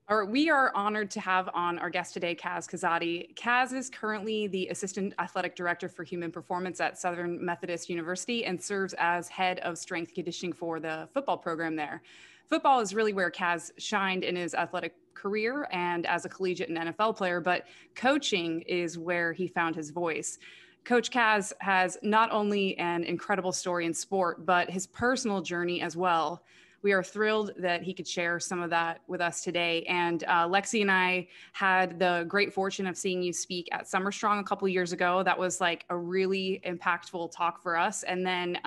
All right, we are honored to have on our guest today, Kaz Kazadi. Kaz is currently the Assistant Athletic Director for Human Performance at Southern Methodist University and serves as head of strength conditioning for the football program there. Football is really where Kaz shined in his athletic career and as a collegiate and NFL player, but coaching is where he found his voice. Coach Kaz has not only an incredible story in sport, but his personal journey as well. We are thrilled that he could share some of that with us today. And Lexi and I had the great fortune of seeing you speak at Summer Strong a couple of years ago. That was like a really impactful talk for us. And then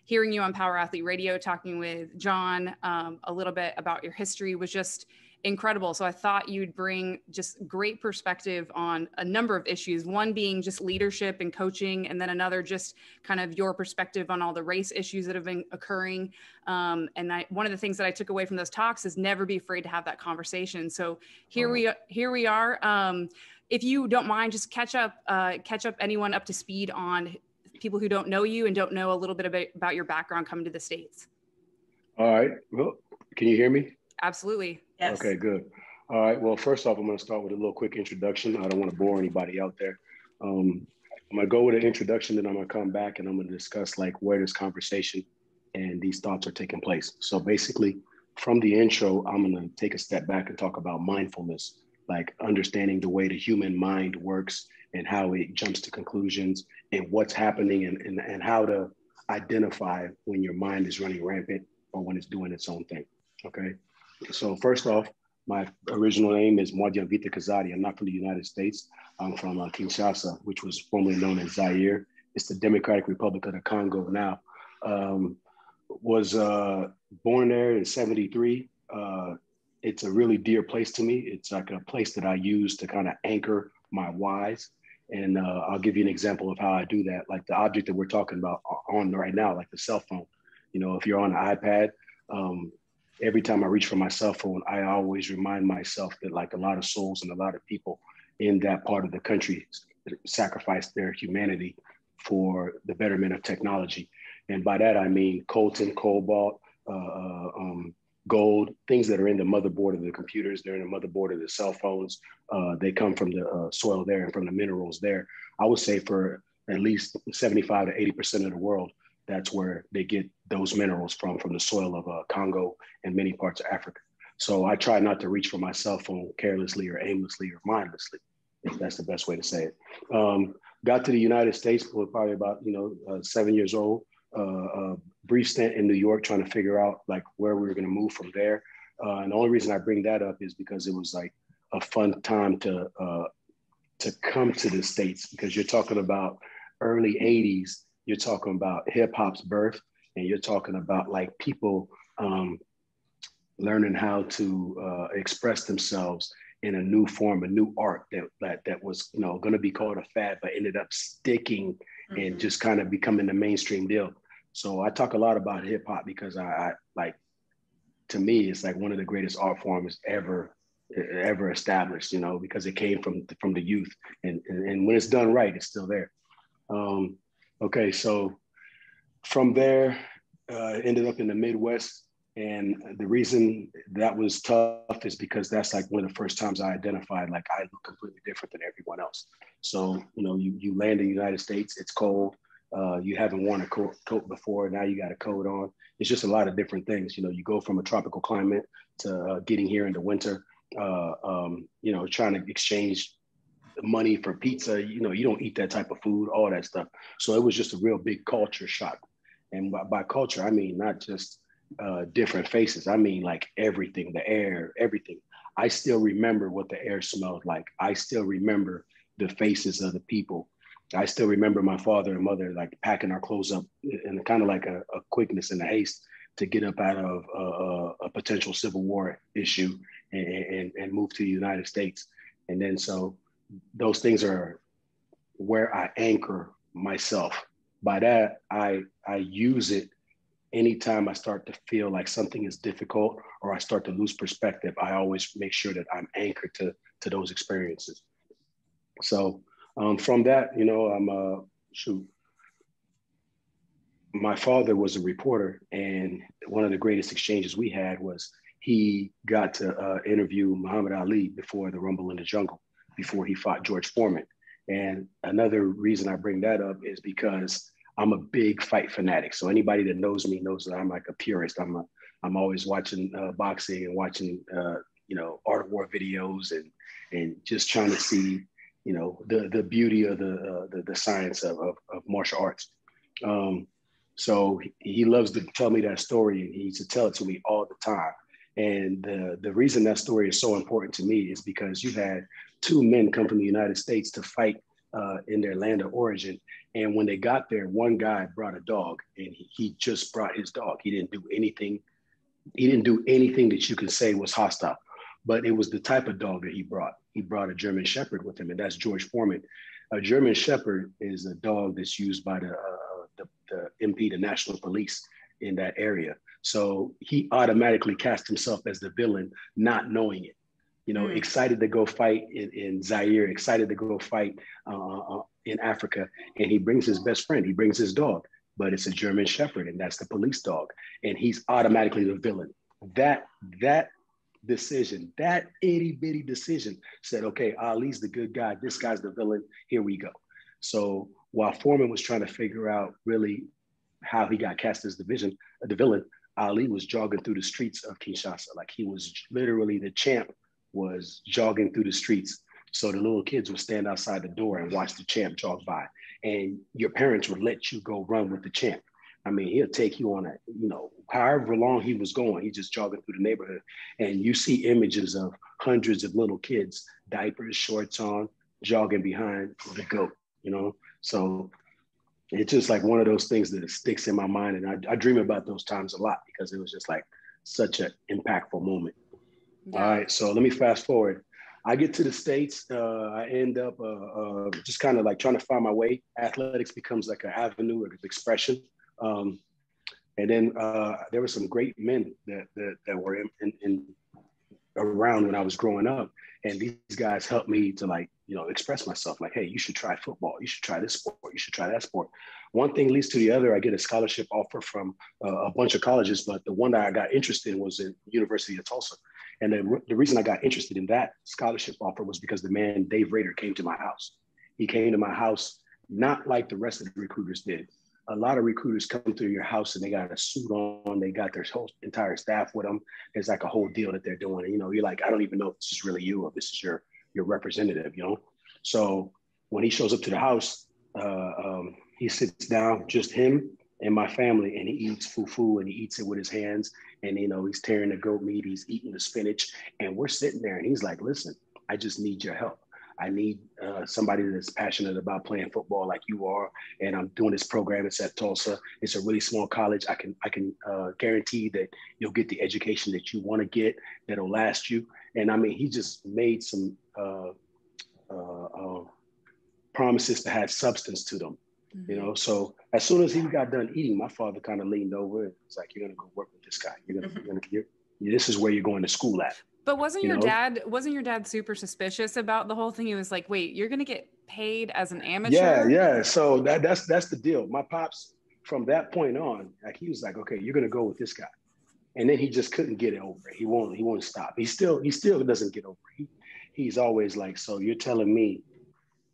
hearing you on Power Athlete Radio, talking with John a little bit about your history was just incredible. So I thought you'd bring just great perspective on a number of issues, one being just leadership and coaching, and then another just kind of your perspective on all the race issues that have been occurring. One of the things that I took away from those talks is never be afraid to have that conversation. So here we are. If you don't mind, just catch up anyone up to speed on people who don't know you and don't know a little bit about your background coming to the States. All right. Well, can you hear me? Absolutely. Yes. Okay, good. All right. Well, first off, I'm going to start with a little quick introduction. I don't want to bore anybody out there. I'm going to go with an introduction, then I'm going to come back and I'm going to discuss like where this conversation and these thoughts are taking place. So basically, from the intro, I'm going to take a step back and talk about mindfulness, like understanding the way the human mind works and how it jumps to conclusions and what's happening and how to identify when your mind is running rampant or when it's doing its own thing. Okay. So first off, my original name is Kaz Kazadi. I'm not from the United States. I'm from Kinshasa, which was formerly known as Zaire. It's the Democratic Republic of the Congo now. Was born there in '73. It's a really dear place to me. It's like a place that I use to kind of anchor my whys. And I'll give you an example of how I do that. Like the object that we're talking about on right now, like the cell phone. You know, if you're on an iPad, every time I reach for my cell phone, I always remind myself that like a lot of souls and a lot of people in that part of the country sacrificed their humanity for the betterment of technology. And by that, I mean coltan, cobalt, gold, things that are in the motherboard of the computers. They're in the motherboard of the cell phones. They come from the soil there and from the minerals there. I would say for at least 75 to 80% of the world, that's where they get those minerals from the soil of Congo and many parts of Africa. So I try not to reach for my cell phone carelessly or aimlessly or mindlessly, if that's the best way to say it. Got to the United States, was probably about 7 years old. A brief stint in New York trying to figure out like where we were going to move from there. And the only reason I bring that up is because it was like a fun time to come to the States, because you're talking about early 80s. You're talking about hip hop's birth, and you're talking about like people learning how to express themselves in a new form, a new art that was going to be called a fad, but ended up sticking and just kind of becoming the mainstream deal. So I talk a lot about hip hop because I like, to me, it's like one of the greatest art forms ever established, because it came from the youth, and when it's done right, it's still there. Okay, so from there, ended up in the Midwest. And the reason that was tough is because that's like one of the first times I identified, like I look completely different than everyone else. So, you land in the United States, it's cold. You haven't worn a coat before. Now you got a coat on. It's just a lot of different things. You go from a tropical climate to getting here in the winter, trying to exchange money for pizza. You don't eat that type of food, all that stuff. So it was just a real big culture shock. And by culture, I mean, not just different faces. I mean, like everything, the air, everything. I still remember what the air smelled like. I still remember the faces of the people. I still remember my father and mother like packing our clothes up in kind of like a quickness and a haste to get up out of a potential civil war issue and move to the United States. And then so those things are where I anchor myself. By that, I use it anytime I start to feel like something is difficult or I start to lose perspective. I always make sure that I'm anchored to those experiences. So from that, my father was a reporter, and one of the greatest exchanges we had was he got to interview Muhammad Ali before the Rumble in the Jungle, before he fought George Foreman. And another reason I bring that up is because I'm a big fight fanatic. So anybody that knows me knows that I'm like a purist. I'm always watching boxing and watching art of war videos and just trying to see the beauty of the science of martial arts. So he loves to tell me that story, and he used to tell it to me all the time. And the reason that story is so important to me is because you had two men come from the United States to fight in their land of origin. And when they got there, one guy brought a dog, and he just brought his dog. He didn't do anything. He didn't do anything that you could say was hostile, but it was the type of dog that he brought. He brought a German Shepherd with him, and that's George Foreman. A German Shepherd is a dog that's used by the MP, the National Police in that area. So he automatically cast himself as the villain, not knowing it. Excited to go fight in Zaire, excited to go fight in Africa, and he brings his best friend. He brings his dog, but it's a German Shepherd, and that's the police dog, and he's automatically the villain. That decision, that itty bitty decision, said, okay, Ali's the good guy. This guy's the villain. Here we go. So while Foreman was trying to figure out really how he got cast as the villain, Ali was jogging through the streets of Kinshasa. Like, he was literally, the champ was jogging through the streets. So the little kids would stand outside the door and watch the champ jog by. And your parents would let you go run with the champ. I mean, he'll take you on however long he was going, he's just jogging through the neighborhood. And you see images of hundreds of little kids, diapers, shorts on, jogging behind the goat, So it's just like one of those things that sticks in my mind. And I dream about those times a lot because it was just like such an impactful moment. Yeah. All right, so let me fast forward. I get to the States. I end up just kind of like trying to find my way. Athletics becomes like an avenue of expression. And then there were some great men that were in around when I was growing up. And these guys helped me to express myself. Like, hey, you should try football. You should try this sport. You should try that sport. One thing leads to the other. I get a scholarship offer from a bunch of colleges, but the one that I got interested in was in University of Tulsa. And the reason I got interested in that scholarship offer was because the man, Dave Rader, came to my house. He came to my house, not like the rest of the recruiters did. A lot of recruiters come to your house and they got a suit on, they got their whole entire staff with them. There's like a whole deal that they're doing. And, you're like, I don't even know if this is really you or if this is your representative, So when he shows up to the house, he sits down, just him and my family, and he eats fufu and he eats it with his hands. And, he's tearing the goat meat, he's eating the spinach, and we're sitting there and he's like, listen, I just need your help. I need somebody that's passionate about playing football like you are. And I'm doing this program. It's at Tulsa. It's a really small college. I can guarantee that you'll get the education that you want to get, that'll last you. And I mean, he just made some promises that had substance to them, mm-hmm. So as soon as he got done eating, my father kind of leaned over and was like, you're going to go work with this guy. This is where you're going to school at. But wasn't your dad super suspicious about the whole thing? He was like, wait, you're going to get paid as an amateur? Yeah. So that's the deal. My pops, from that point on, like, he was like, okay, you're going to go with this guy. And then he just couldn't get it over. He won't stop. He still doesn't get over it. He's always like, so you're telling me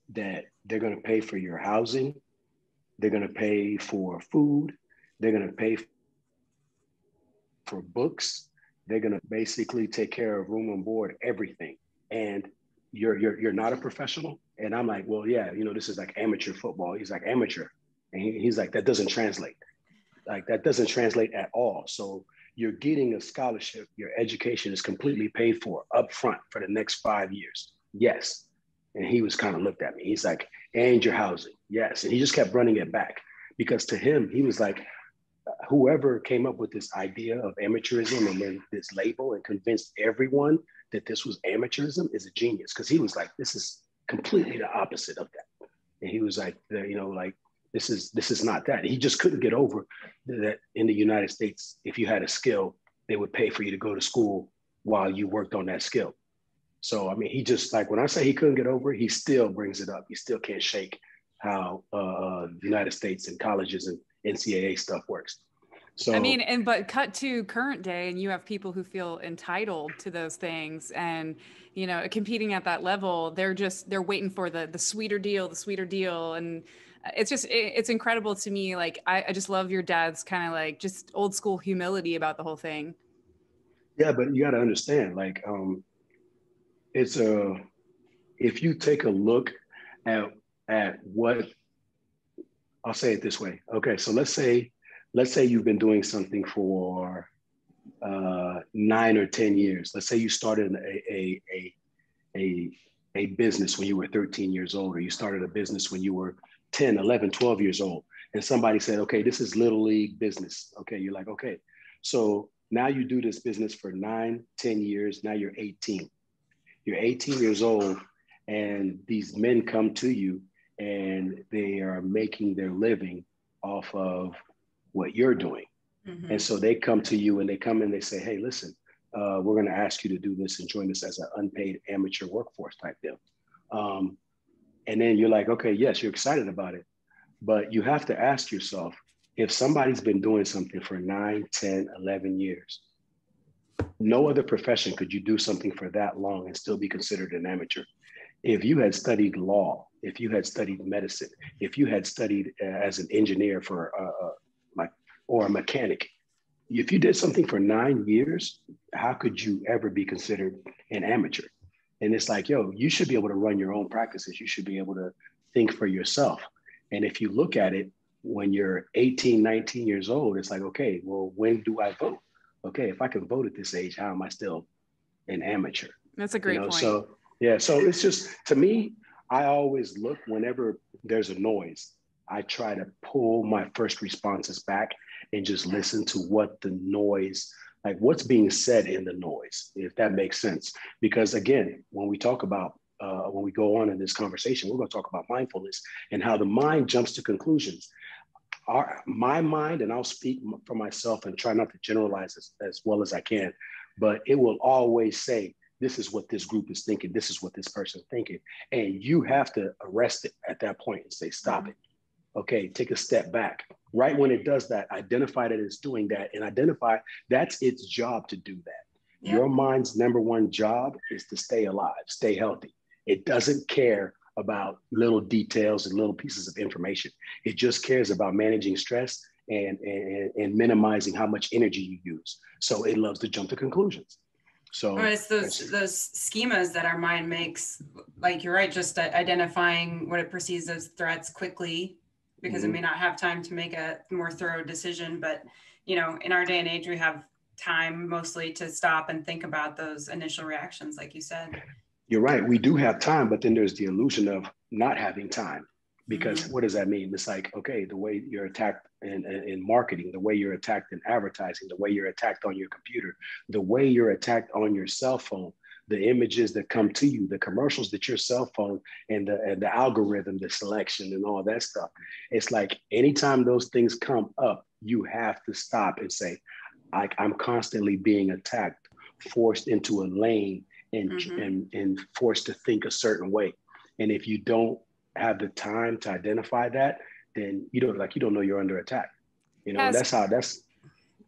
that they're going to pay for your housing, they're going to pay for food, they're going to pay for books, they're going to basically take care of room and board, everything, and you're not a professional? And I'm like, well, yeah, this is like amateur football. He's like, amateur. And he's like, that doesn't translate. Like, that doesn't translate at all. So you're getting a scholarship, your education is completely paid for up front for the next 5 years. Yes. And he was kind of looked at me. He's like, and your housing. Yes. And he just kept running it back, because to him, he was like, whoever came up with this idea of amateurism and then this label and convinced everyone that this was amateurism is a genius. Because he was like, this is completely the opposite of that. And he was like, this is not that. He just couldn't get over that in the United States, if you had a skill, they would pay for you to go to school while you worked on that skill. So, I mean, he just, like, when I say he couldn't get over it, he still brings it up. He still can't shake how the United States and colleges and NCAA stuff works. I So mean, but cut to current day, and you have people who feel entitled to those things, and competing at that level. They're waiting for the sweeter deal, and it's incredible to me. Like I just love your dad's kind of like just old school humility about the whole thing. yeah, but you got to understand, like, it's a if you take a look at what I'll say it this way. Okay, so let's say you've been doing something for 9 or 10 years. Let's say you started a a business when you were 13 years old, or you started a business when you were 10, 11, 12 years old, and somebody said, okay, this is little league business. Okay, you're like, okay, so now you do this business for 9, 10 years. Now you're 18. You're 18 years old, and these men come to you and they are making their living off of what you're doing. Mm-hmm. And so they come to you and they come and they say, hey, listen, we're going to ask you to do this and join us as an unpaid amateur workforce type deal. And then you're like, okay, yes, you're excited about it. But you have to ask yourself, if somebody's been doing something for 9, 10, 11 years, no other profession could you do something for that long and still be considered an amateur. If you had studied law, if you had studied medicine, if you had studied as an engineer or a mechanic, if you did something for 9 years, how could you ever be considered an amateur? And it's like, yo, you should be able to run your own practices. You should be able to think for yourself. And if you look at it, when you're 18, 19 years old, it's like, okay, well, when do I vote? Okay, if I can vote at this age, how am I still an amateur? That's a great point. So yeah, so it's just, to me, I always look whenever there's a noise, I try to pull my first responses back and just listen to what the noise, like what's being said in the noise, if that makes sense. Because again, when we talk about, when we go on in this conversation, we're going to talk about mindfulness and how the mind jumps to conclusions. My mind, and I'll speak for myself and try not to generalize as well as I can, but it will always say, this is what this group is thinking. This is what this person is thinking. And you have to arrest it at that point and say, stop it. Okay, take a step back. Right when it does that, identify that it's doing that and identify that's its job to do that. Yep. Your mind's number one job is to stay alive, stay healthy. It doesn't care about little details and little pieces of information. It just cares about managing stress and minimizing how much energy you use. So it loves to jump to conclusions. So it's those schemas that our mind makes, like you're right, just identifying what it perceives as threats quickly, because it may not have time to make a more thorough decision. But, in our day and age, we have time mostly to stop and think about those initial reactions, like you said. You're right. We do have time, but then there's the illusion of not having time. Because what does that mean? It's like, okay, the way you're attacked in marketing, the way you're attacked in advertising, the way you're attacked on your computer, the way you're attacked on your cell phone, the images that come to you, the commercials that your cell phone and the algorithm, the selection and all that stuff. It's like anytime those things come up, you have to stop and say, I'm constantly being attacked, forced into a lane and forced to think a certain way. And if you don't have the time to identify that, then you don't know you're under attack.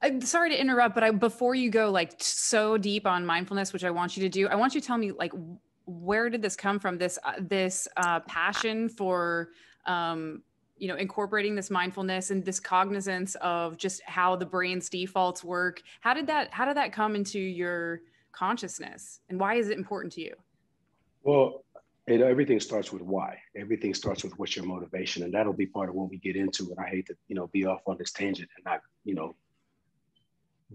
I'm sorry to interrupt, but before you go like so deep on mindfulness, which I want you to do, I want you to tell me like, where did this come from? This passion for, incorporating this mindfulness and this cognizance of just how the brain's defaults work. How did that come into your consciousness, and why is it important to you? Well, everything starts with why. Everything starts with what's your motivation, and that'll be part of what we get into. And I hate to, be off on this tangent and not,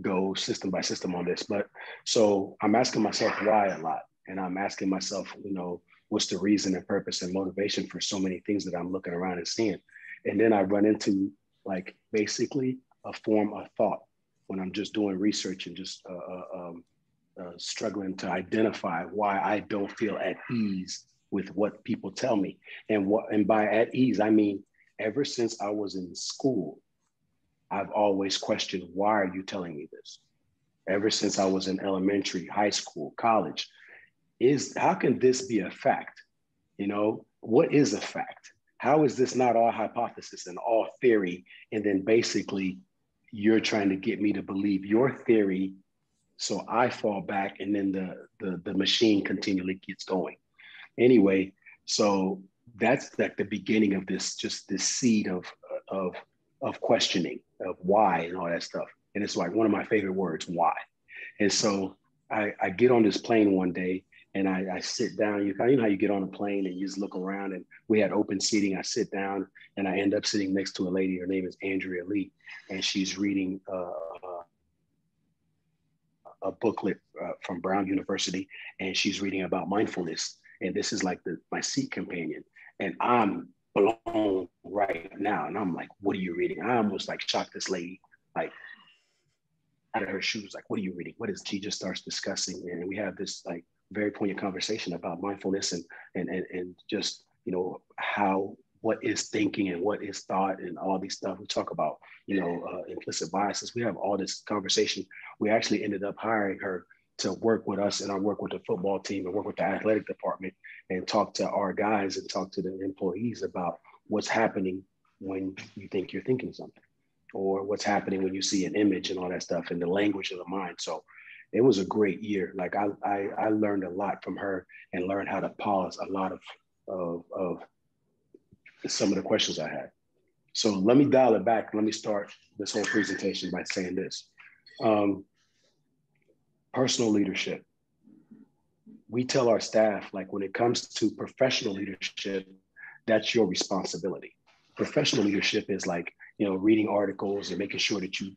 go system by system on this. But so I'm asking myself why a lot, and I'm asking myself, what's the reason and purpose and motivation for so many things that I'm looking around and seeing. And then I run into like basically a form of thought when I'm just doing research and just struggling to identify why I don't feel at ease with what people tell me. And by at ease, I mean, ever since I was in school, I've always questioned, why are you telling me this? Ever since I was in elementary, high school, college, how can this be a fact? What is a fact? How is this not all hypothesis and all theory? And then basically you're trying to get me to believe your theory. So I fall back, and then the machine continually gets going. Anyway, so that's like the beginning of this, just this seed of questioning, of why and all that stuff. And it's like one of my favorite words, why. And so I get on this plane one day, and I sit down. You know how you get on a plane and you just look around, and we had open seating. I sit down, and I end up sitting next to a lady. Her name is Andrea Lee, and she's reading a booklet from Brown University, and she's reading about mindfulness. And this is like my seat companion. And I'm blown right now. And I'm like, what are you reading? I almost like shocked this lady, like out of her shoes, like, what are you reading? What is, she just starts discussing. And we have this like very poignant conversation about mindfulness and just, you know, how, what is thinking and what is thought and all these stuff. We talk about, you know, implicit biases. We have all this conversation. We actually ended up hiring her to work with us, and I work with the football team and work with the athletic department and talk to our guys and talk to the employees about what's happening when you think you're thinking something, or what's happening when you see an image and all that stuff, and the language of the mind. So it was a great year. Like I learned a lot from her and learned how to pause a lot of some of the questions I had. So let me dial it back. Let me start this whole presentation by saying this. Personal leadership. We tell our staff, like, when it comes to professional leadership, that's your responsibility. Professional leadership is like, you know, reading articles and making sure that you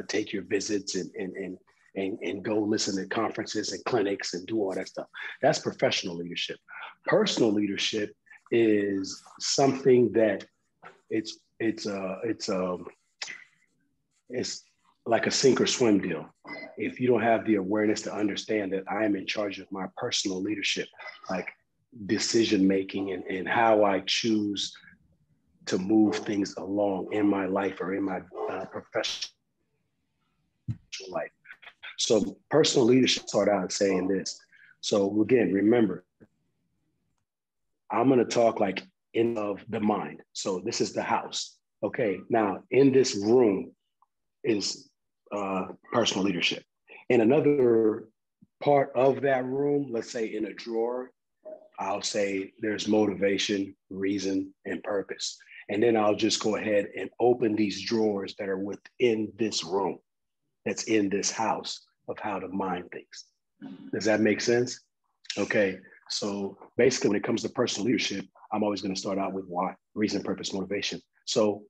take your visits and go listen to conferences and clinics and do all that stuff. That's professional leadership. Personal leadership is something that it's like a sink or swim deal. If you don't have the awareness to understand that I am in charge of my personal leadership, like decision making and how I choose to move things along in my life or in my professional life. So personal leadership start out saying this. So again, remember, I'm going to talk like in of the mind. So this is the house. Okay. Now in this room is personal leadership. In another part of that room, let's say in a drawer, I'll say there's motivation, reason, and purpose. And then I'll just go ahead and open these drawers that are within this room, that's in this house of how the mind thinks. Does that make sense? Okay. So basically, when it comes to personal leadership, I'm always going to start out with why, reason, purpose, motivation. So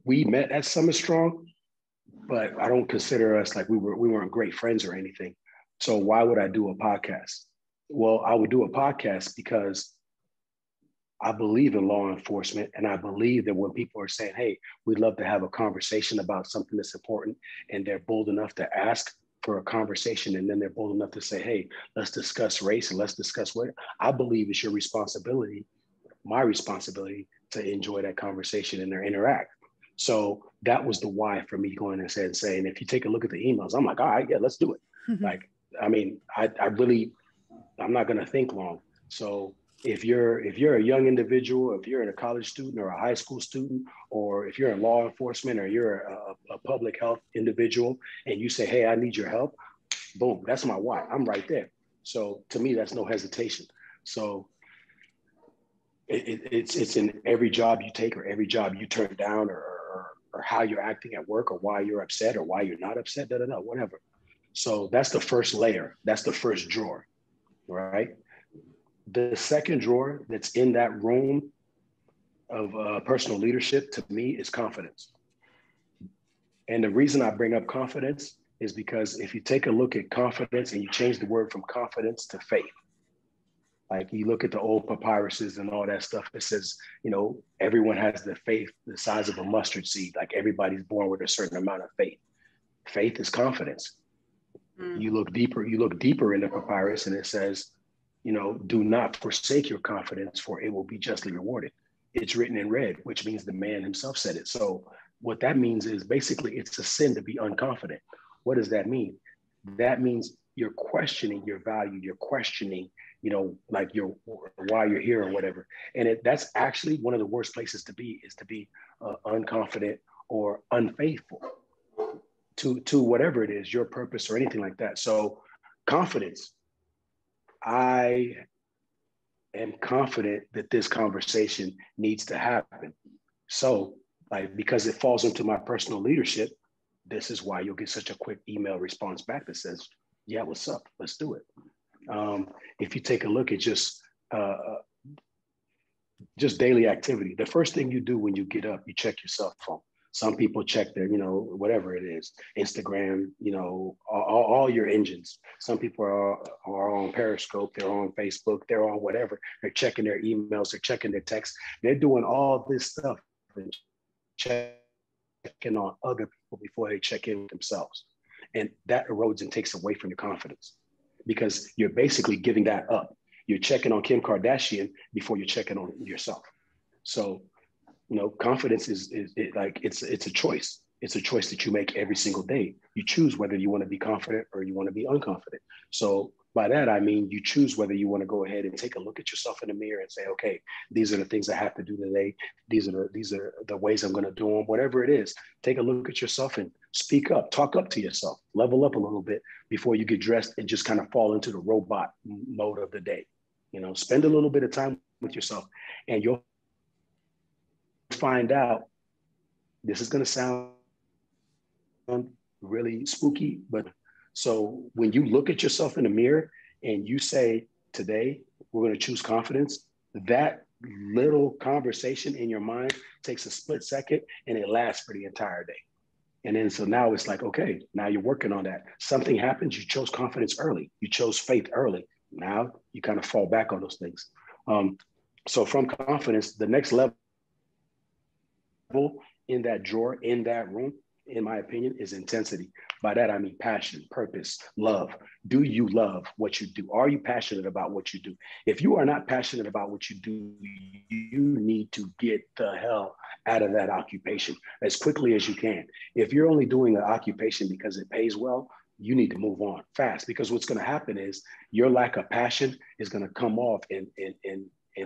we met at Summit Strong, but I don't consider us like we weren't great friends or anything. So why would I do a podcast? Well, I would do a podcast because I believe in law enforcement, and I believe that when people are saying, hey, we'd love to have a conversation about something that's important, and they're bold enough to ask for a conversation, and then they're bold enough to say, hey, let's discuss race and let's discuss what, I believe it's your responsibility, my responsibility, to enjoy that conversation and interact. So that was the why for me going and saying, if you take a look at the emails, I'm like, all right, yeah, let's do it. Mm-hmm. Like, I mean, I'm not going to think long. So if you're a young individual, if you're a college student or a high school student, or if you're in law enforcement or you're a public health individual and you say, hey, I need your help, boom, that's my why. I'm right there. So to me, that's no hesitation. So it's in every job you take or every job you turn down or how you're acting at work or why you're upset or why you're not upset, whatever. So that's the first layer. That's the first drawer, right? The second drawer that's in that room of personal leadership to me is confidence. And the reason I bring up confidence is because if you take a look at confidence and you change the word from confidence to faith, like you look at the old papyruses and all that stuff, it says, you know, everyone has the faith the size of a mustard seed. Like everybody's born with a certain amount of faith. Faith is confidence. You look deeper in the papyrus and it says, you know, do not forsake your confidence, for it will be justly rewarded. It's written in red, which means the man himself said it. So what that means is basically it's a sin to be unconfident. What does that mean? That means you're questioning your value. You're questioning, you know, like why you're here or whatever. And that's actually one of the worst places to be, is to be unconfident or unfaithful. to whatever it is, your purpose or anything like that. So confidence, I am confident that this conversation needs to happen. So like, because it falls into my personal leadership, this is why you'll get such a quick email response back that says, yeah, what's up? Let's do it. If you take a look at just daily activity, the first thing you do when you get up, you check your cell phone. Some people check their, whatever it is, Instagram, all your engines. Some people are on Periscope, they're on Facebook, they're on whatever. They're checking their emails, they're checking their texts. They're doing all this stuff and checking on other people before they check in with themselves. And that erodes and takes away from your confidence because you're basically giving that up. You're checking on Kim Kardashian before you're checking on yourself. So, confidence is like, it's a choice. It's a choice that you make every single day. You choose whether you want to be confident or you want to be unconfident. So by that, I mean, you choose whether you want to go ahead and take a look at yourself in the mirror and say, okay, these are the things I have to do today. These are the ways I'm going to do them, whatever it is. Take a look at yourself and speak up, talk up to yourself, level up a little bit before you get dressed and just kind of fall into the robot mode of the day. Spend a little bit of time with yourself and you'll find out, this is going to sound really spooky, but so when you look at yourself in the mirror and you say, today, we're going to choose confidence, that little conversation in your mind takes a split second and it lasts for the entire day. And then, so now it's like, okay, now you're working on that. Something happens, you chose confidence early. You chose faith early. Now you kind of fall back on those things. So from confidence, the next level in that drawer, in that room, in my opinion, is intensity. By that, I mean passion, purpose, love. Do you love what you do? Are you passionate about what you do? If you are not passionate about what you do, you need to get the hell out of that occupation as quickly as you can. If you're only doing an occupation because it pays well, you need to move on fast, because what's going to happen is your lack of passion is going to come off and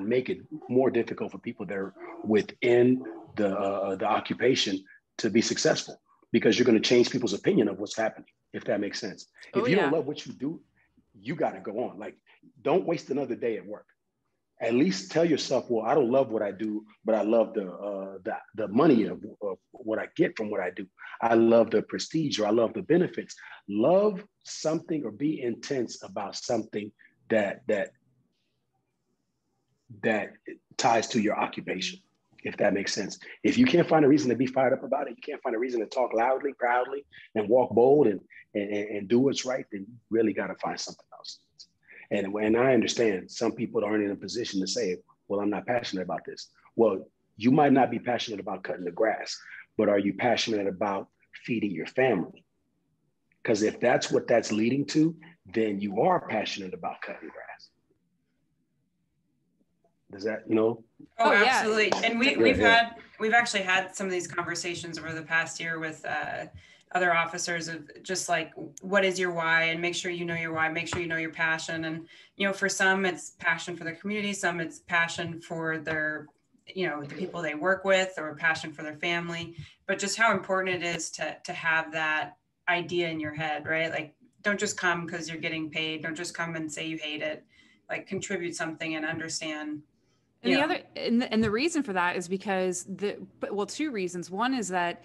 make it more difficult for people that are within the occupation to be successful, because you're going to change people's opinion of what's happening, if that makes sense. If you don't love what you do, you got to go on. Like, don't waste another day at work. At least tell yourself, well, I don't love what I do, but I love the money of what I get from what I do. I love the prestige, or I love the benefits. Love something or be intense about something that ties to your occupation, if that makes sense. If you can't find a reason to be fired up about it, you can't find a reason to talk loudly, proudly, and walk bold and do what's right, then you really got to find something else. And I understand some people aren't in a position to say, well, I'm not passionate about this. Well, you might not be passionate about cutting the grass, but are you passionate about feeding your family? Because if that's what that's leading to, then you are passionate about cutting grass. Does that, Oh, absolutely. Yeah. And we've actually had some of these conversations over the past year with other officers of just like, what is your why? And make sure you know your why, make sure you know your passion. And, for some it's passion for their community, some it's passion for their, the people they work with, or passion for their family, but just how important it is to have that idea in your head, right? Like, don't just come because you're getting paid. Don't just come and say you hate it. Like, contribute something and understand. And the reason for that is because two reasons. One is that,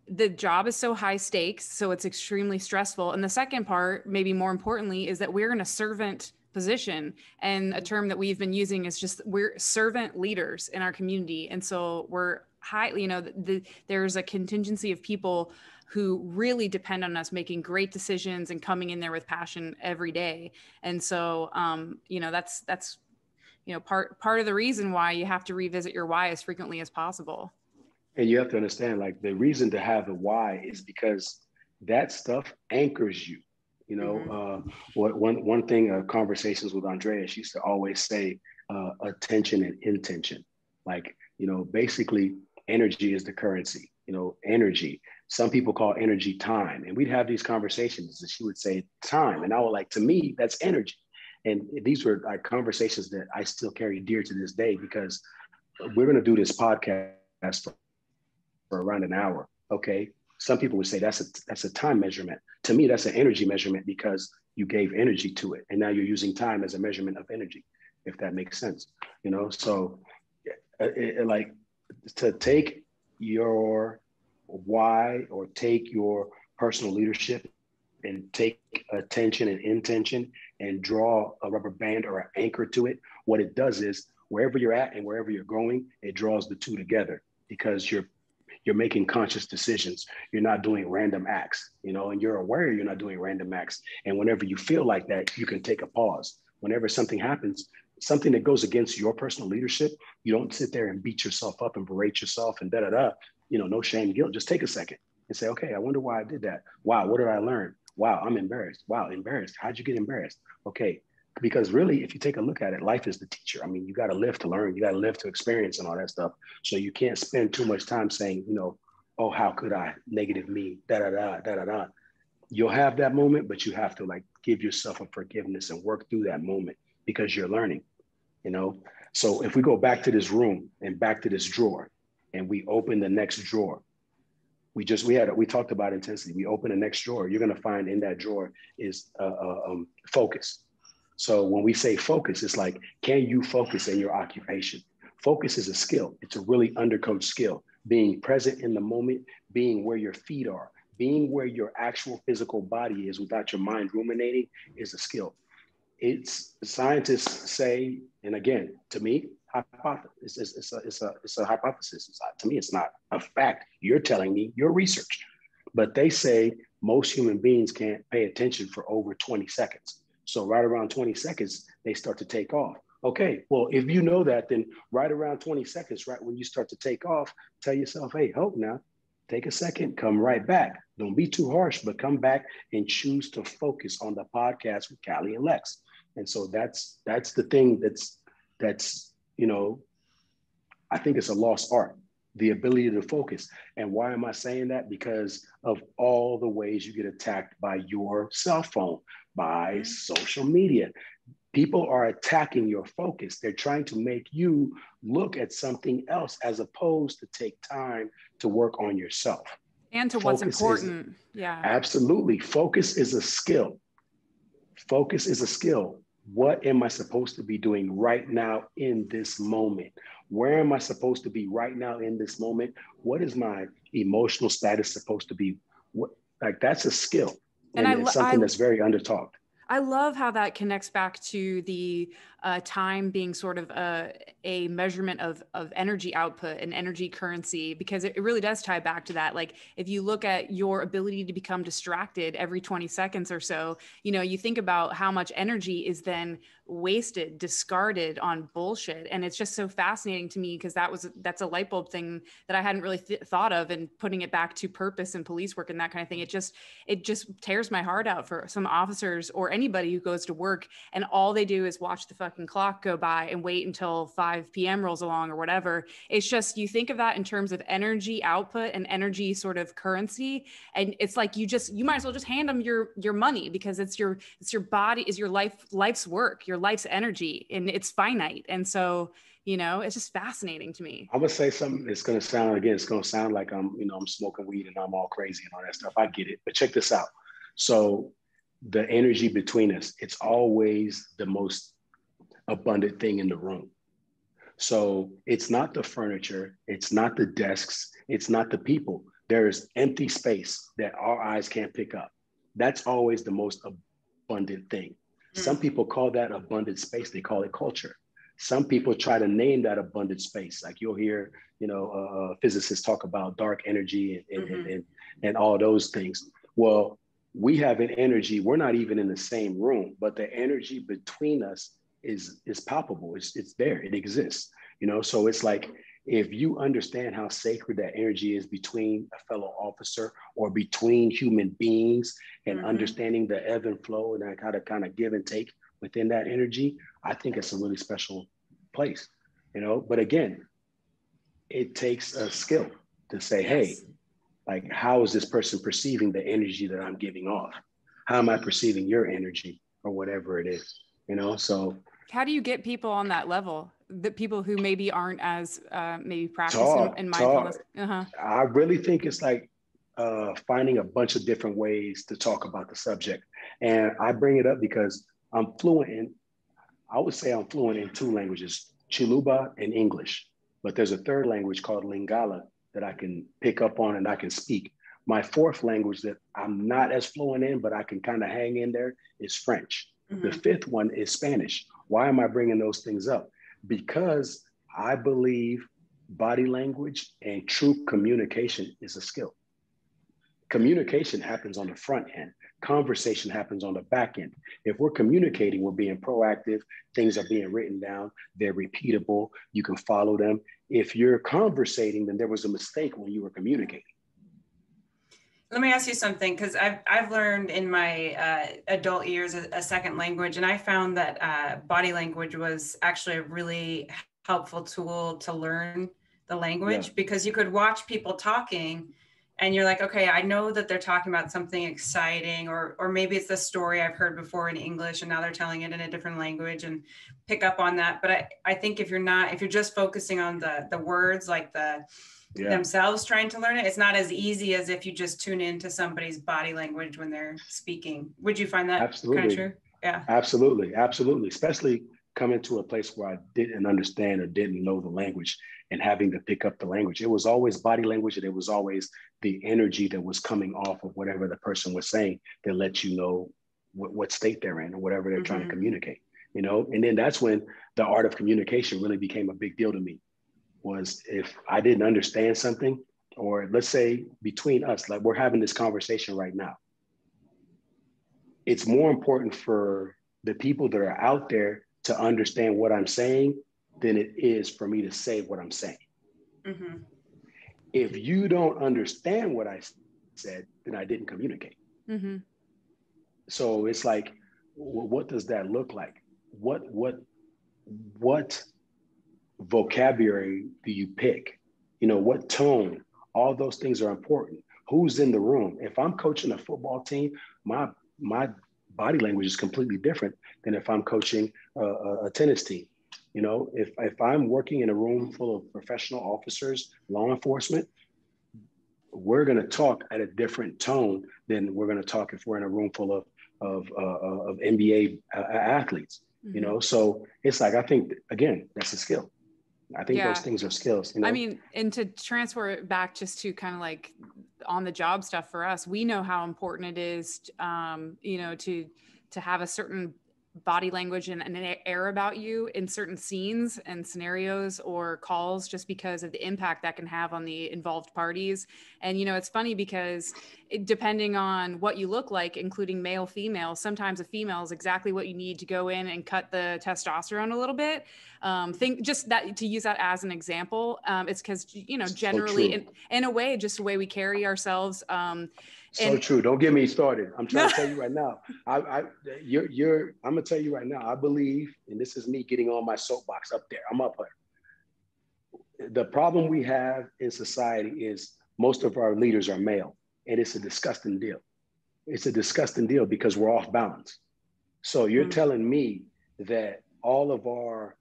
the job is so high stakes, so it's extremely stressful. And the second part, maybe more importantly, is that we're in a servant position. And a term that we've been using is just, we're servant leaders in our community. And so we're highly, there's a contingency of people who really depend on us making great decisions and coming in there with passion every day. And so, that's part of the reason why you have to revisit your why as frequently as possible. And you have to understand, like, the reason to have the why is because that stuff anchors you. One thing, conversations with Andrea, she used to always say, attention and intention. Like, basically energy is the currency, energy. Some people call energy time. And we'd have these conversations and she would say time. And I would like, to me, that's energy. And these were like conversations that I still carry dear to this day, because we're going to do this podcast for around an hour. Okay. Some people would say that's a time measurement. To me, that's an energy measurement because you gave energy to it. And now you're using time as a measurement of energy, if that makes sense. So like to take your why or take your personal leadership and take attention and intention and draw a rubber band or an anchor to it, what it does is wherever you're at and wherever you're going, it draws the two together because you're making conscious decisions. You're not doing random acts, and you're aware you're not doing random acts. And whenever you feel like that, you can take a pause. Whenever something happens, something that goes against your personal leadership, you don't sit there and beat yourself up and berate yourself and da-da-da, no shame, guilt. Just take a second and say, okay, I wonder why I did that. Wow, what did I learn? Wow, I'm embarrassed. Wow, embarrassed. How'd you get embarrassed? Okay, because really, if you take a look at it, life is the teacher. I mean, you got to live to learn. You got to live to experience and all that stuff. So you can't spend too much time saying, oh, how could I? Negative me, da-da-da, da-da-da. You'll have that moment, but you have to give yourself a forgiveness and work through that moment because you're learning, So if we go back to this room and back to this drawer and we open the next drawer, we talked about intensity. We open the next drawer. You're going to find in that drawer is focus. So when we say focus, it's like, can you focus in your occupation? Focus is a skill. It's a really undercoached skill. Being present in the moment, being where your feet are, being where your actual physical body is without your mind ruminating is a skill. It's scientists say, and again, to me, hypothesis. It's a hypothesis. To me, it's not a fact. You're telling me your research, but they say most human beings can't pay attention for over 20 seconds. So right around 20 seconds, they start to take off. Okay, well, if you know that, then right around 20 seconds, right when you start to take off, tell yourself, hey, hold now, take a second, come right back. Don't be too harsh, but come back and choose to focus on the podcast with Callie and Lex. And so that's the thing that's I think it's a lost art, the ability to focus. And why am I saying that? Because of all the ways you get attacked by your cell phone, by social media. People are attacking your focus. They're trying to make you look at something else as opposed to take time to work on yourself. And to what's important. Yeah. Absolutely. Focus is a skill. Focus is a skill. What am I supposed to be doing right now in this moment? Where am I supposed to be right now in this moment? What is my emotional status supposed to be? That's a skill. And it's something that's very undertalked. I love how that connects back to the time being sort of a measurement of energy output and energy currency, because it really does tie back to that. Like if you look at your ability to become distracted every 20 seconds or so, you think about how much energy is then wasted, discarded on bullshit. And it's just so fascinating to me because that's a light bulb thing that I hadn't really thought of, and putting it back to purpose and police work and that kind of thing. It just tears my heart out for some officers or anybody who goes to work and all they do is watch the fucking clock go by and wait until 5 p.m. rolls along or whatever. It's just, you think of that in terms of energy output and energy sort of currency. And it's like, you might as well just hand them your money because it's your body, is your life's work, your life's energy, and it's finite. And so, it's just fascinating to me. I'm gonna say something. It's gonna sound like I'm smoking weed and I'm all crazy and all that stuff. I get it, but check this out. So the energy between us, it's always the most abundant thing in the room. So it's not the furniture, it's not the desks, it's not the people. There's empty space that our eyes can't pick up. That's always the most abundant thing. Some people call that abundant space, they call it culture. Some people try to name that abundant space. Like you'll hear, physicists talk about dark energy and all those things. Well, we have an energy, we're not even in the same room, but the energy between us is palpable. It's there, it exists, So it's like, if you understand how sacred that energy is between a fellow officer or between human beings and understanding the ebb and flow and how to kind of give and take within that energy, I think it's a really special place, But again, it takes a skill to say, hey, like, how is this person perceiving the energy that I'm giving off? How am I perceiving your energy or whatever it is, So how do you get people on that level? The people who maybe aren't as maybe practiced in mindfulness? I really think it's like finding a bunch of different ways to talk about the subject. And I bring it up because I would say I'm fluent in two languages, Chiluba and English. But there's a third language called Lingala that I can pick up on and I can speak. My fourth language that I'm not as fluent in, but I can kind of hang in there, is French. Mm-hmm. The fifth one is Spanish. Why am I bringing those things up? Because I believe body language and true communication is a skill. Communication happens on the front end. Conversation happens on the back end. If we're communicating, we're being proactive. Things are being written down. They're repeatable. You can follow them. If you're conversating, then there was a mistake when you were communicating. Let me ask you something, because I've learned in my adult years a second language, and I found that body language was actually a really helpful tool to learn the language, because you could watch people talking and you're like, okay, I know that they're talking about something exciting, or maybe it's the story I've heard before in English and now they're telling it in a different language, and pick up on that. But I think if you're just focusing on the words, like themselves trying to learn it, it's not as easy as if you just tune into somebody's body language when they're speaking. Would you find that kind of true? Yeah. Absolutely. Absolutely. Especially coming to a place where I didn't understand or didn't know the language and having to pick up the language. It was always body language, and it was always the energy that was coming off of whatever the person was saying that lets you know what state they're in or whatever they're trying to communicate, you know? And then that's when the art of communication really became a big deal to me. Was if I didn't understand something, or let's say between us, like we're having this conversation right now, it's more important for the people that are out there to understand what I'm saying than it is for me to say what I'm saying. Mm-hmm. If you don't understand what I said, then I didn't communicate. Mm-hmm. So it's like, what does that look like? What vocabulary do you pick? You know, what tone? All those things are important. Who's in the room? If I'm coaching a football team, my body language is completely different than if I'm coaching a tennis team. You know, if I'm working in a room full of professional officers, law enforcement, we're going to talk at a different tone than we're going to talk if we're in a room full of NBA athletes. Mm-hmm. You know, so it's like, I think, again, that's a skill. I think those things are skills. You know? I mean, and to transfer it back just to kind of like on the job stuff for us, we know how important it is, you know, to have a certain body language and an air about you in certain scenes and scenarios or calls, just because of the impact that can have on the involved parties. And, you know, it's funny because depending on what you look like, including male, female, sometimes a female is exactly what you need to go in and cut the testosterone a little bit. Think just that, to use that as an example, it's because, you know, generally in a way, just the way we carry ourselves. So true. Don't get me started. I'm trying to tell you right now. I'm gonna tell you right now. I believe, and this is me getting on my soapbox up there. I'm up there. The problem we have in society is most of our leaders are male, and it's a disgusting deal. It's a disgusting deal because we're off balance. So you're telling me that all of our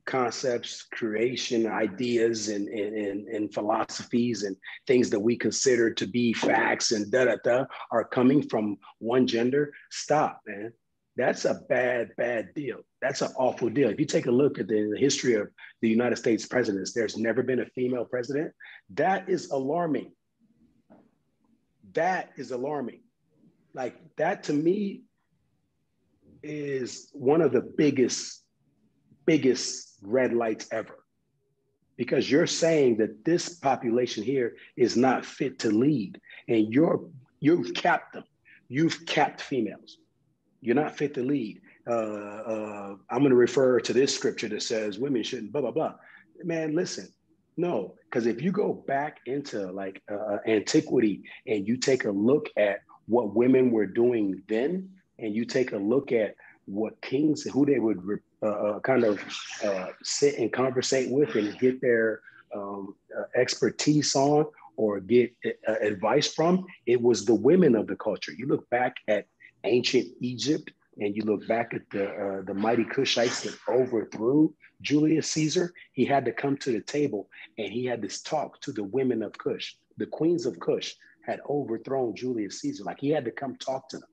concepts, creation, ideas, and philosophies and things that we consider to be facts and are coming from one gender? Stop, man. That's a bad deal. That's an awful deal. If you take a look at the history of the United States presidents, there's never been a female president. That is alarming. That is alarming. Like, that to me is one of the biggest red lights ever, because you're saying that this population here is not fit to lead, and you've capped them. You've capped females. You're not fit to lead. I'm going to refer to this scripture that says women shouldn't blah, blah, blah. Man, listen, no, because if you go back into like antiquity and you take a look at what women were doing then, and you take a look at what kings, who they would sit and conversate with and get their expertise on or get advice from, it was the women of the culture. You look back at ancient Egypt, and you look back at the mighty Cushites that overthrew Julius Caesar, he had to come to the table and he had this talk to the women of Cush. The queens of Cush had overthrown Julius Caesar. Like he had to come talk to them.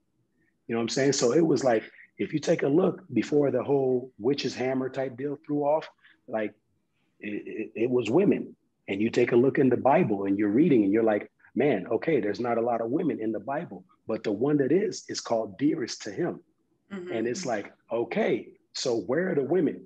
You know what I'm saying? So it was like, if you take a look before the whole witch's hammer type deal threw off, like it was women. And you take a look in the Bible and you're reading and you're like, man, okay, there's not a lot of women in the Bible, but the one that is called dearest to him. Mm-hmm. And it's like, okay, so where are the women?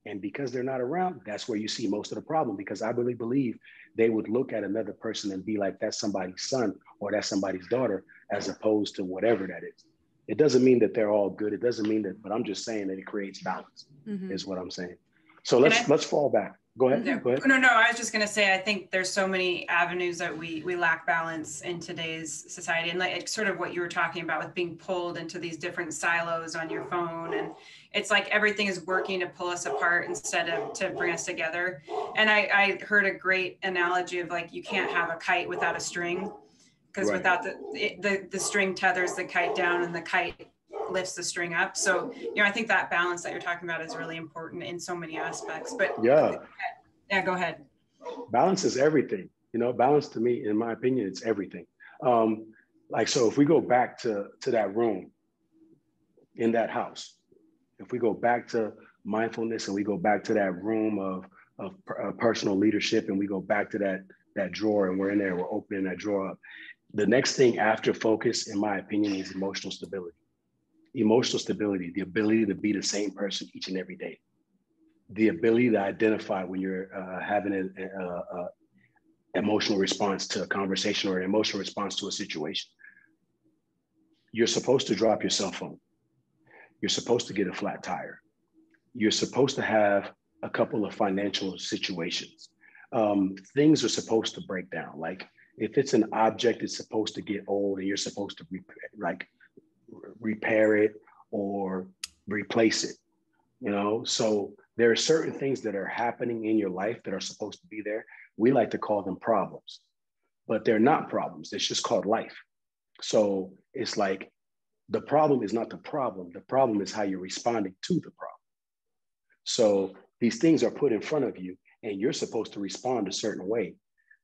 And because they're not around, that's where you see most of the problem, because I really believe they would look at another person and be like, that's somebody's son or that's somebody's daughter, as opposed to whatever that is. It doesn't mean that they're all good. It doesn't mean that, but I'm just saying that it creates balance, is what I'm saying. So let's fall back. Go ahead. No, Go ahead. No, I was just going to say, I think there's so many avenues that we lack balance in today's society. And like sort of what you were talking about with being pulled into these different silos on your phone. And it's like everything is working to pull us apart instead of to bring us together. And I heard a great analogy of like, you can't have a kite without a string, because without the string tethers the kite down and the kite lifts the string up. So, I think that balance that you're talking about is really important in so many aspects. But yeah, go ahead. Balance is everything. Balance to me, in my opinion, it's everything. So if we go back to that room in that house, if we go back to mindfulness and we go back to that room of personal leadership, and we go back to that drawer, and we're in there, we're opening that drawer up. The next thing after focus, in my opinion, is emotional stability. Emotional stability, the ability to be the same person each and every day. The ability to identify when you're having an emotional response to a conversation or an emotional response to a situation. You're supposed to drop your cell phone. You're supposed to get a flat tire. You're supposed to have a couple of financial situations. Things are supposed to break down. Like if it's an object, it's supposed to get old and you're supposed to repair it or replace it, So there are certain things that are happening in your life that are supposed to be there. We like to call them problems, but they're not problems. It's just called life. So it's like, the problem is not the problem. The problem is how you're responding to the problem. So these things are put in front of you and you're supposed to respond a certain way.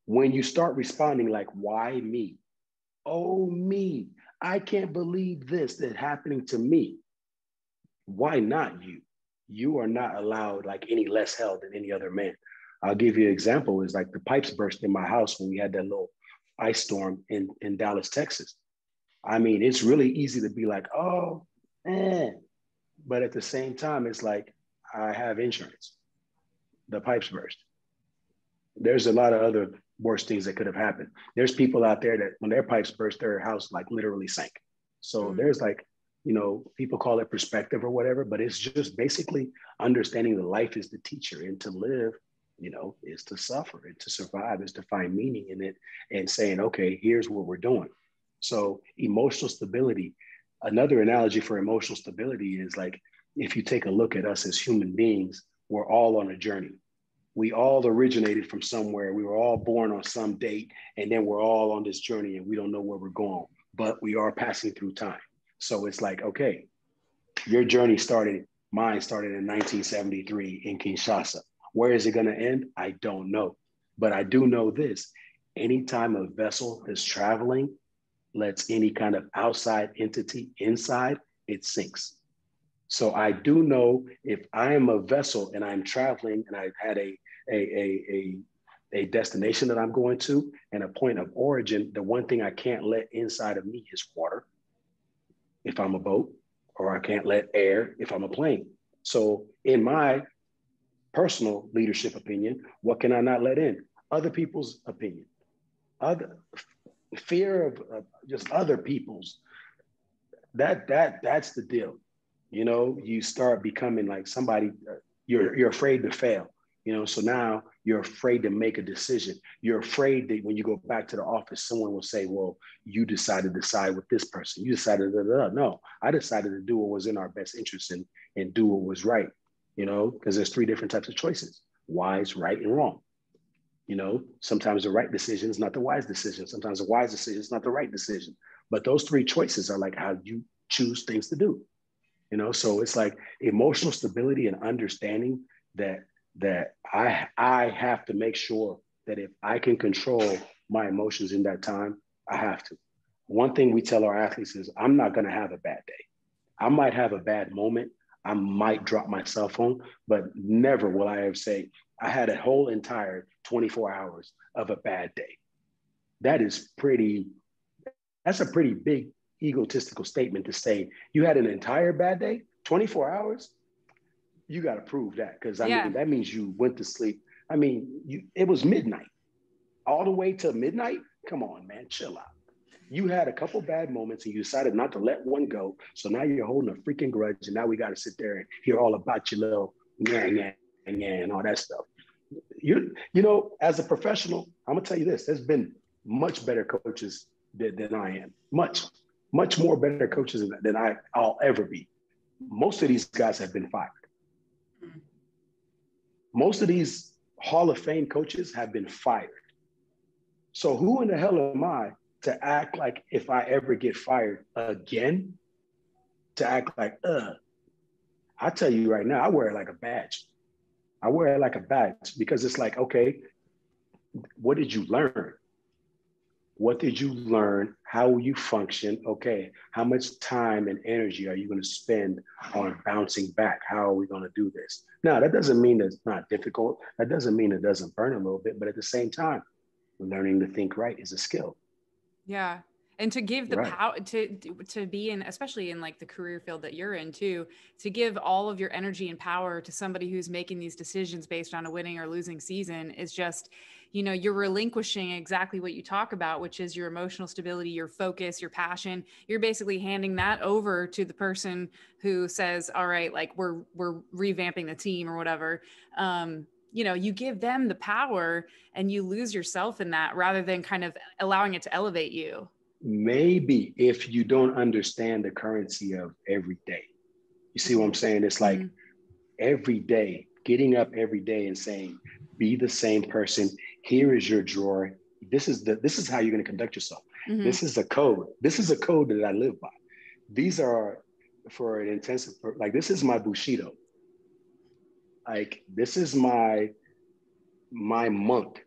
When you start responding like, why me? Oh, me. I can't believe this that's happening to me. Why not you? You are not allowed like any less hell than any other man. I'll give you an example. Is like the pipes burst in my house when we had that little ice storm in Dallas, Texas. I mean, it's really easy to be like, oh, but at the same time, it's like, I have insurance. The pipes burst. There's a lot of other worse things that could have happened. There's people out there that when their pipes burst, their house like literally sank. So there's like, people call it perspective or whatever, but it's just basically understanding that life is the teacher, and to live, is to suffer, and to survive is to find meaning in it, and saying, okay, here's what we're doing. So emotional stability, another analogy for emotional stability is like, if you take a look at us as human beings, we're all on a journey. We all originated from somewhere. We were all born on some date, and then we're all on this journey and we don't know where we're going, but we are passing through time. So it's like, okay, your journey started, mine started in 1973 in Kinshasa. Where is it going to end? I don't know, but I do know this. Anytime a vessel is traveling, lets any kind of outside entity inside, it sinks. So I do know if I am a vessel and I'm traveling and I've had a destination that I'm going to and a point of origin, the one thing I can't let inside of me is water if I'm a boat, or I can't let air if I'm a plane. So in my personal leadership opinion, what can I not let in? Other people's opinion, fear of just other people's. That's the deal. You start becoming like somebody, you're afraid to fail. So now you're afraid to make a decision. You're afraid that when you go back to the office, someone will say, well, you decided to side with this person. You decided, no, I decided to do what was in our best interest and do what was right, because there's three different types of choices: wise, right, and wrong. Sometimes the right decision is not the wise decision. Sometimes the wise decision is not the right decision. But those three choices are like how you choose things to do. you know? So it's like emotional stability and understanding that I have to make sure that if I can control my emotions in that time, I have to. One thing we tell our athletes is, I'm not going to have a bad day. I might have a bad moment. I might drop my cell phone, but never will I ever say, I had a whole entire 24 hours of a bad day. That's a pretty big egotistical statement to say, you had an entire bad day, 24 hours? You got to prove that, because I mean, that means you went to sleep. I mean, it was midnight, all the way to midnight. Come on, man, chill out. You had a couple bad moments and you decided not to let one go. So now you're holding a freaking grudge, and now we got to sit there and hear all about your little yeah, and all that stuff. You know, as a professional, I'm gonna tell you this: there's been much better coaches than I am. Much more better coaches than I'll ever be. Most of these guys have been fired. Most of these Hall of Fame coaches have been fired. So who in the hell am I to act like, if I ever get fired again, to act like, I tell you right now, I wear it like a badge. I wear it like a badge, because it's like, okay, what did you learn? What did you learn? How will you function? Okay, how much time and energy are you going to spend on bouncing back? How are we going to do this? Now, that doesn't mean that it's not difficult. That doesn't mean it doesn't burn a little bit, but at the same time, learning to think right is a skill. Yeah. And to give the power to be in, especially in like the career field that you're in too, to give all of your energy and power to somebody who's making these decisions based on a winning or losing season is just, you know, you're relinquishing exactly what you talk about, which is your emotional stability, your focus, your passion. You're basically handing that over to the person who says, all right, like we're revamping the team or whatever. You know, you give them the power and you lose yourself in that rather than kind of allowing it to elevate you. Maybe if you don't understand the currency of every day. You see what I'm saying? It's like every day, getting up every day and saying, be the same person. Here is your drawer. This is how you're going to conduct yourself. This is a code. This is a code that I live by. These are for an intensive, like this is my Bushido. Like this is my monk.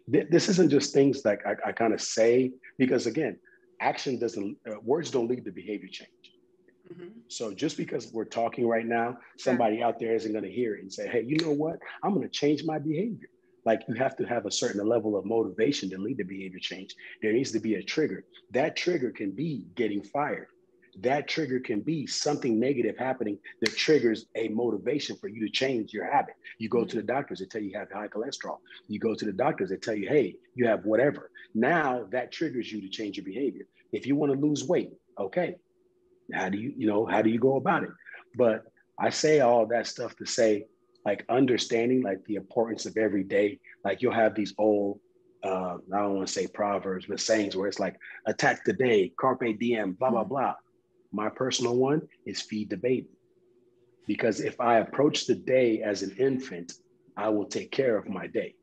This isn't just things like I kind of say, because again, action doesn't, words don't lead to behavior change. So just because we're talking right now, somebody out there isn't going to hear it and say, hey, you know what? I'm going to change my behavior. Like you have to have a certain level of motivation to lead to behavior change. There needs to be a trigger. That trigger can be getting fired. That trigger can be something negative happening that triggers a motivation for you to change your habit. You go to the doctors, they tell you have high cholesterol. You go to the doctors, they tell you, hey, you have whatever. Now that triggers you to change your behavior. If you want to lose weight, okay, how do you go about it? But I say all that stuff to say, like understanding like the importance of every day. Like you'll have these old, I don't want to say proverbs, but sayings where it's like attack the day, carpe diem, blah, blah, blah. My personal one is feed the baby. Because if I approach the day as an infant, I will take care of my day.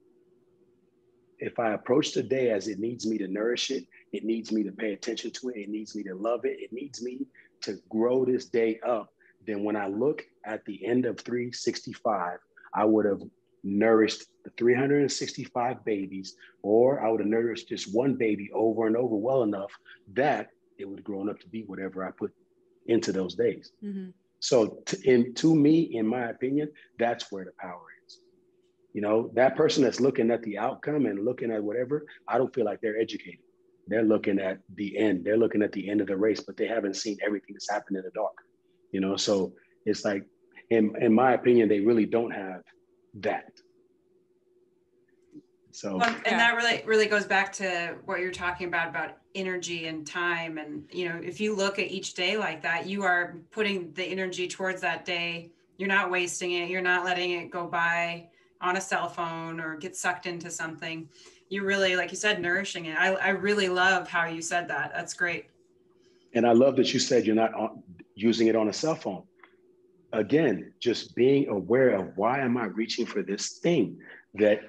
If I approach the day as it needs me to nourish it, it needs me to pay attention to it, it needs me to love it, it needs me to grow this day up, then when I look at the end of 365, I would have nourished the 365 babies, or I would have nourished just one baby over and over well enough that it would have grown up to be whatever I put into those days. So to me, in my opinion, that's where the power is. You know, that person that's looking at the outcome and looking at whatever, I don't feel like they're educated. They're looking at the end. They're looking at the end of the race, but they haven't seen everything that's happened in the dark. You know, so it's like, in my opinion, they really don't have that. So, and that really goes back to what you're talking about energy and time. And, you know, if you look at each day like that, you are putting the energy towards that day. You're not wasting it. You're not letting it go by on a cell phone or get sucked into something. You really, like you said, nourishing it. I really love how you said that. That's great. And I love that you said you're not using it on a cell phone. Again, just being aware of why am I reaching for this thing that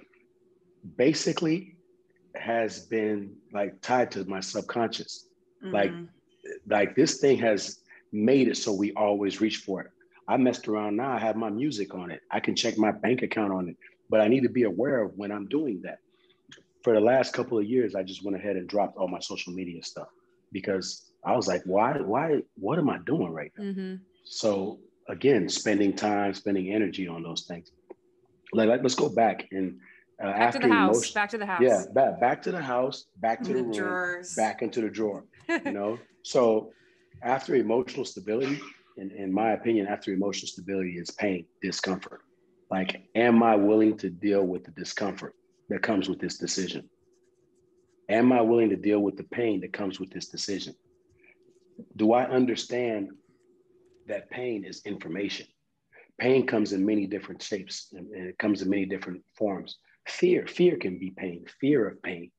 basically has been like tied to my subconscious. Like this thing has made it so we always reach for it. I messed around now, I have my music on it. I can check my bank account on it, but I need to be aware of when I'm doing that. For the last couple of years, I just went ahead and dropped all my social media stuff because I was like, why, what am I doing right now? Mm-hmm. So again, spending time, spending energy on those things. Like let's go back and back to the house. Back to the house. Yeah, back to the house, back to the room, drawers. Back into the drawer. You know, so after emotional stability, in my opinion, after emotional stability is pain, discomfort. Like, am I willing to deal with the discomfort that comes with this decision? Am I willing to deal with the pain that comes with this decision? Do I understand that pain is information? Pain comes in many different shapes and it comes in many different forms. Fear can be pain, fear of pain.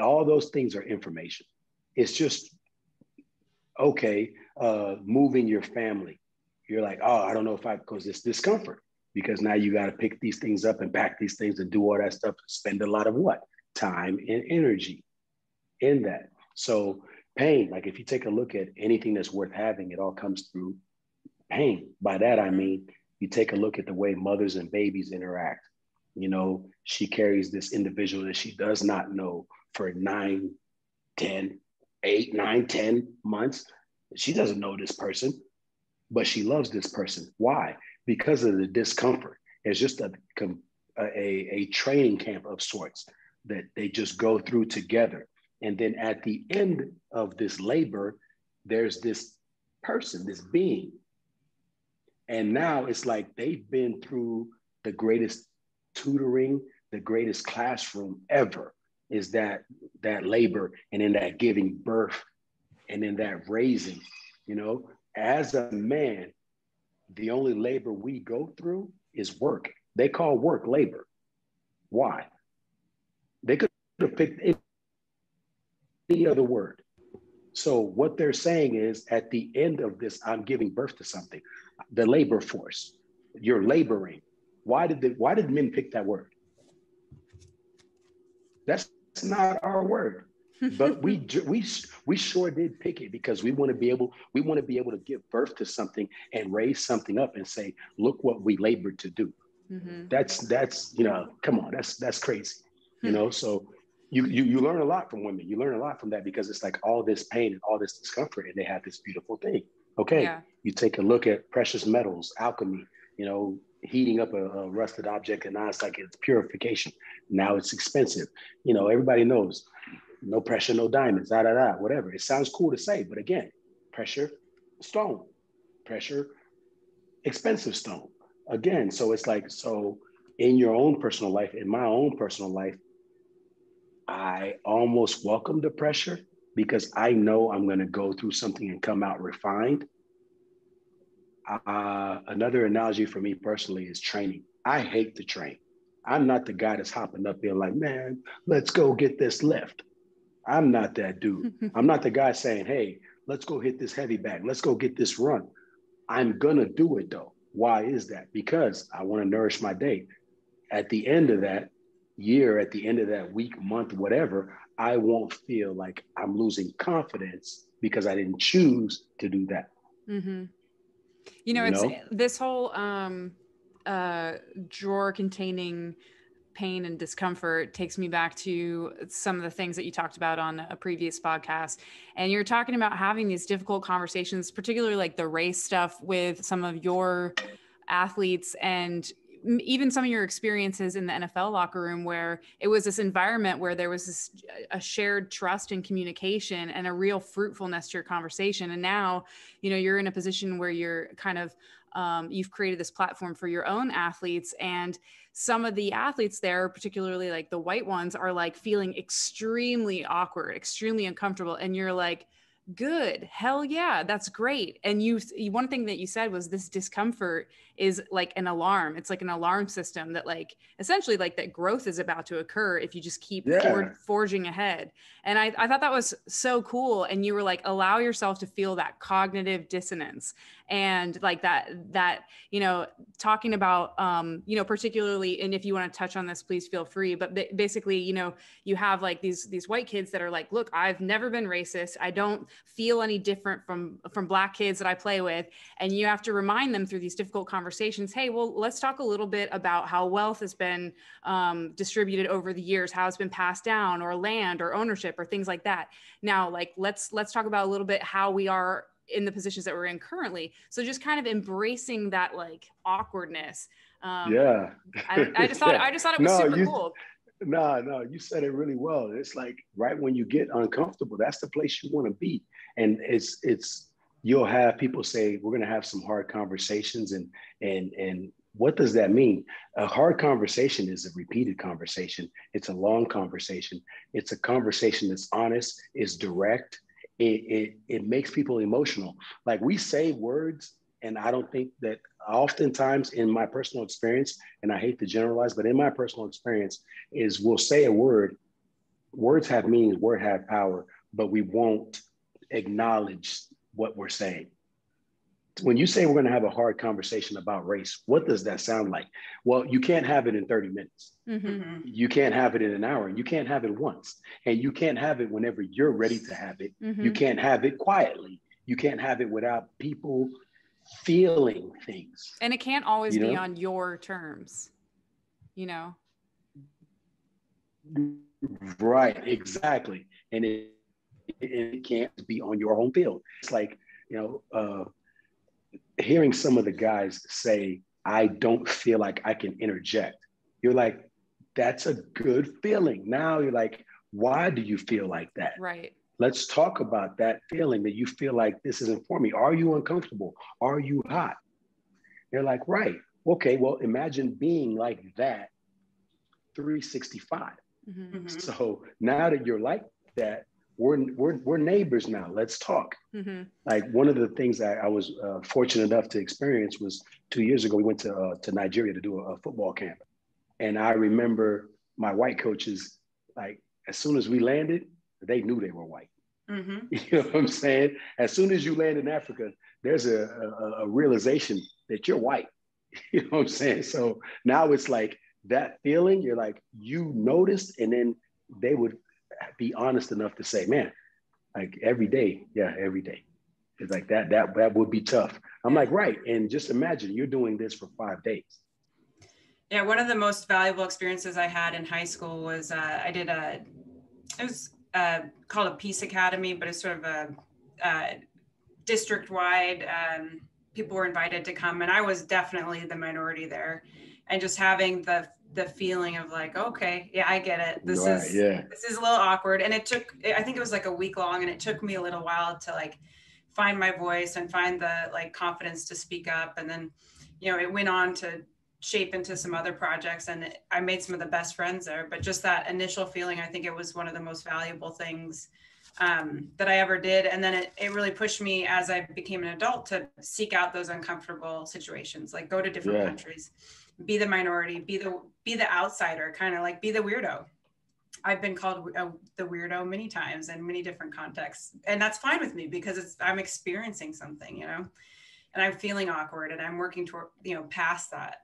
All those things are information. It's just, okay, moving your family. You're like, oh, I don't know if because it's discomfort, because now you got to pick these things up and pack these things and do all that stuff, spend a lot of what? Time and energy in that. So pain, like if you take a look at anything that's worth having, it all comes through pain. By that, I mean, you take a look at the way mothers and babies interact. You know, she carries this individual that she does not know for 9, 10, 8, 9, 10 months. She doesn't know this person, but she loves this person. Why? Because of the discomfort. It's just a training camp of sorts that they just go through together. And then at the end of this labor, there's this person, this being. And now it's like they've been through the greatest tutoring, the greatest classroom ever, is that labor and in that giving birth and in that raising. You know, as a man, the only labor we go through is work. They call work labor. Why? They could have picked any other word. So what they're saying is, at the end of this, I'm giving birth to something. The labor force, you're laboring. Why did men pick that word? That's not our word, but we sure did pick it because we want to be able to give birth to something and raise something up and say, look what we labored to do. Mm-hmm. That's you know, come on, that's crazy. You know, so you learn a lot from women. You learn a lot from that because it's like all this pain and all this discomfort, and they have this beautiful thing. Okay, yeah. You take a look at precious metals, alchemy, you know, heating up a rusted object, and now it's like it's purification. Now it's expensive. You know, everybody knows, no pressure, no diamonds, whatever. It sounds cool to say, but again, pressure, stone, pressure, expensive stone. Again, so it's like, so in your own personal life, in my own personal life, I almost welcome the pressure because I know I'm going to go through something and come out refined. Another analogy for me personally is training. I hate to train. I'm not the guy that's hopping up being like, man, let's go get this lift. I'm not that dude. I'm not the guy saying, hey, let's go hit this heavy bag. Let's go get this run. I'm going to do it though. Why is that? Because I want to nourish my day. At the end of that year, at the end of that week, month, whatever, I won't feel like I'm losing confidence because I didn't choose to do that. Mm-hmm. You know, it's this whole drawer containing pain and discomfort takes me back to some of the things that you talked about on a previous podcast. And you're talking about having these difficult conversations, particularly like the race stuff with some of your athletes and even some of your experiences in the NFL locker room, where it was this environment where there was a shared trust and communication and a real fruitfulness to your conversation. And now, you know, you're in a position where you're kind of, you've created this platform for your own athletes, and some of the athletes there, particularly like the white ones, are like feeling extremely awkward, extremely uncomfortable. And you're like, good, hell yeah, that's great. And you one thing that you said was this discomfort is like an alarm. It's like an alarm system that like essentially like that growth is about to occur if you just keep forging ahead. And I thought that was so cool. And you were like, allow yourself to feel that cognitive dissonance and like that, you know, talking about, you know, particularly, and if you want to touch on this, please feel free. But basically, you know, you have like these white kids that are like, look, I've never been racist. I don't feel any different from Black kids that I play with. And you have to remind them through these difficult conversations, hey, well, let's talk a little bit about how wealth has been distributed over the years, how it's been passed down, or land or ownership or things like that. Now, like, let's talk about a little bit how we are in the positions that we're in currently. So just kind of embracing that like awkwardness. Yeah. I just thought it was super cool. No, you said it really well. It's like right when you get uncomfortable, that's the place you want to be. And it's you'll have people say, we're going to have some hard conversations. And what does that mean? A hard conversation is a repeated conversation. It's a long conversation. It's a conversation that's honest, is direct. It makes people emotional. Like we say words, and I don't think that oftentimes in my personal experience, and I hate to generalize, but in my personal experience is we'll say a word, words have meanings, words have power, but we won't acknowledge what we're saying. When you say we're going to have a hard conversation about race, what does that sound like? Well, you can't have it in 30 minutes. Mm-hmm. You can't have it in an hour. You can't have it once. And you can't have it whenever you're ready to have it. Mm-hmm. You can't have it quietly. You can't have it without people feeling things. And it can't always be on your terms, Right, exactly. And it can't be on your home field. It's like, hearing some of the guys say, I don't feel like I can interject. You're like, that's a good feeling. Now you're like, why do you feel like that? Right. Let's talk about that feeling that you feel like this isn't for me. Are you uncomfortable? Are you hot? They're like, right. Okay, well, imagine being like that 365. Mm-hmm. So now that you're like that, we're neighbors now. Let's talk. Mm-hmm. Like one of the things that I was fortunate enough to experience was 2 years ago, we went to Nigeria to do a football camp. And I remember my white coaches, like as soon as we landed, they knew they were white. Mm-hmm. You know what I'm saying? As soon as you land in Africa, there's a realization that you're white. You know what I'm saying? So now it's like that feeling, you're like, you noticed, and then they would be honest enough to say, man, like every day. It's like that would be tough. I'm like, right. And just imagine you're doing this for 5 days. Yeah, one of the most valuable experiences I had in high school was I did it was called a Peace Academy, but it's sort of a district-wide, people were invited to come, and I was definitely the minority there. And just having the feeling of like, okay, yeah, I get it. This is a little awkward. And I think it was like a week long, and it took me a little while to like find my voice and find the like confidence to speak up. And then, it went on to shape into some other projects, and I made some of the best friends there. But just that initial feeling, I think it was one of the most valuable things that I ever did. And then it really pushed me as I became an adult to seek out those uncomfortable situations, like go to different countries, be the minority, be the outsider, kind of like be the weirdo. I've been called the weirdo many times in many different contexts, and that's fine with me because I'm experiencing something, and I'm feeling awkward, and I'm working toward, past that.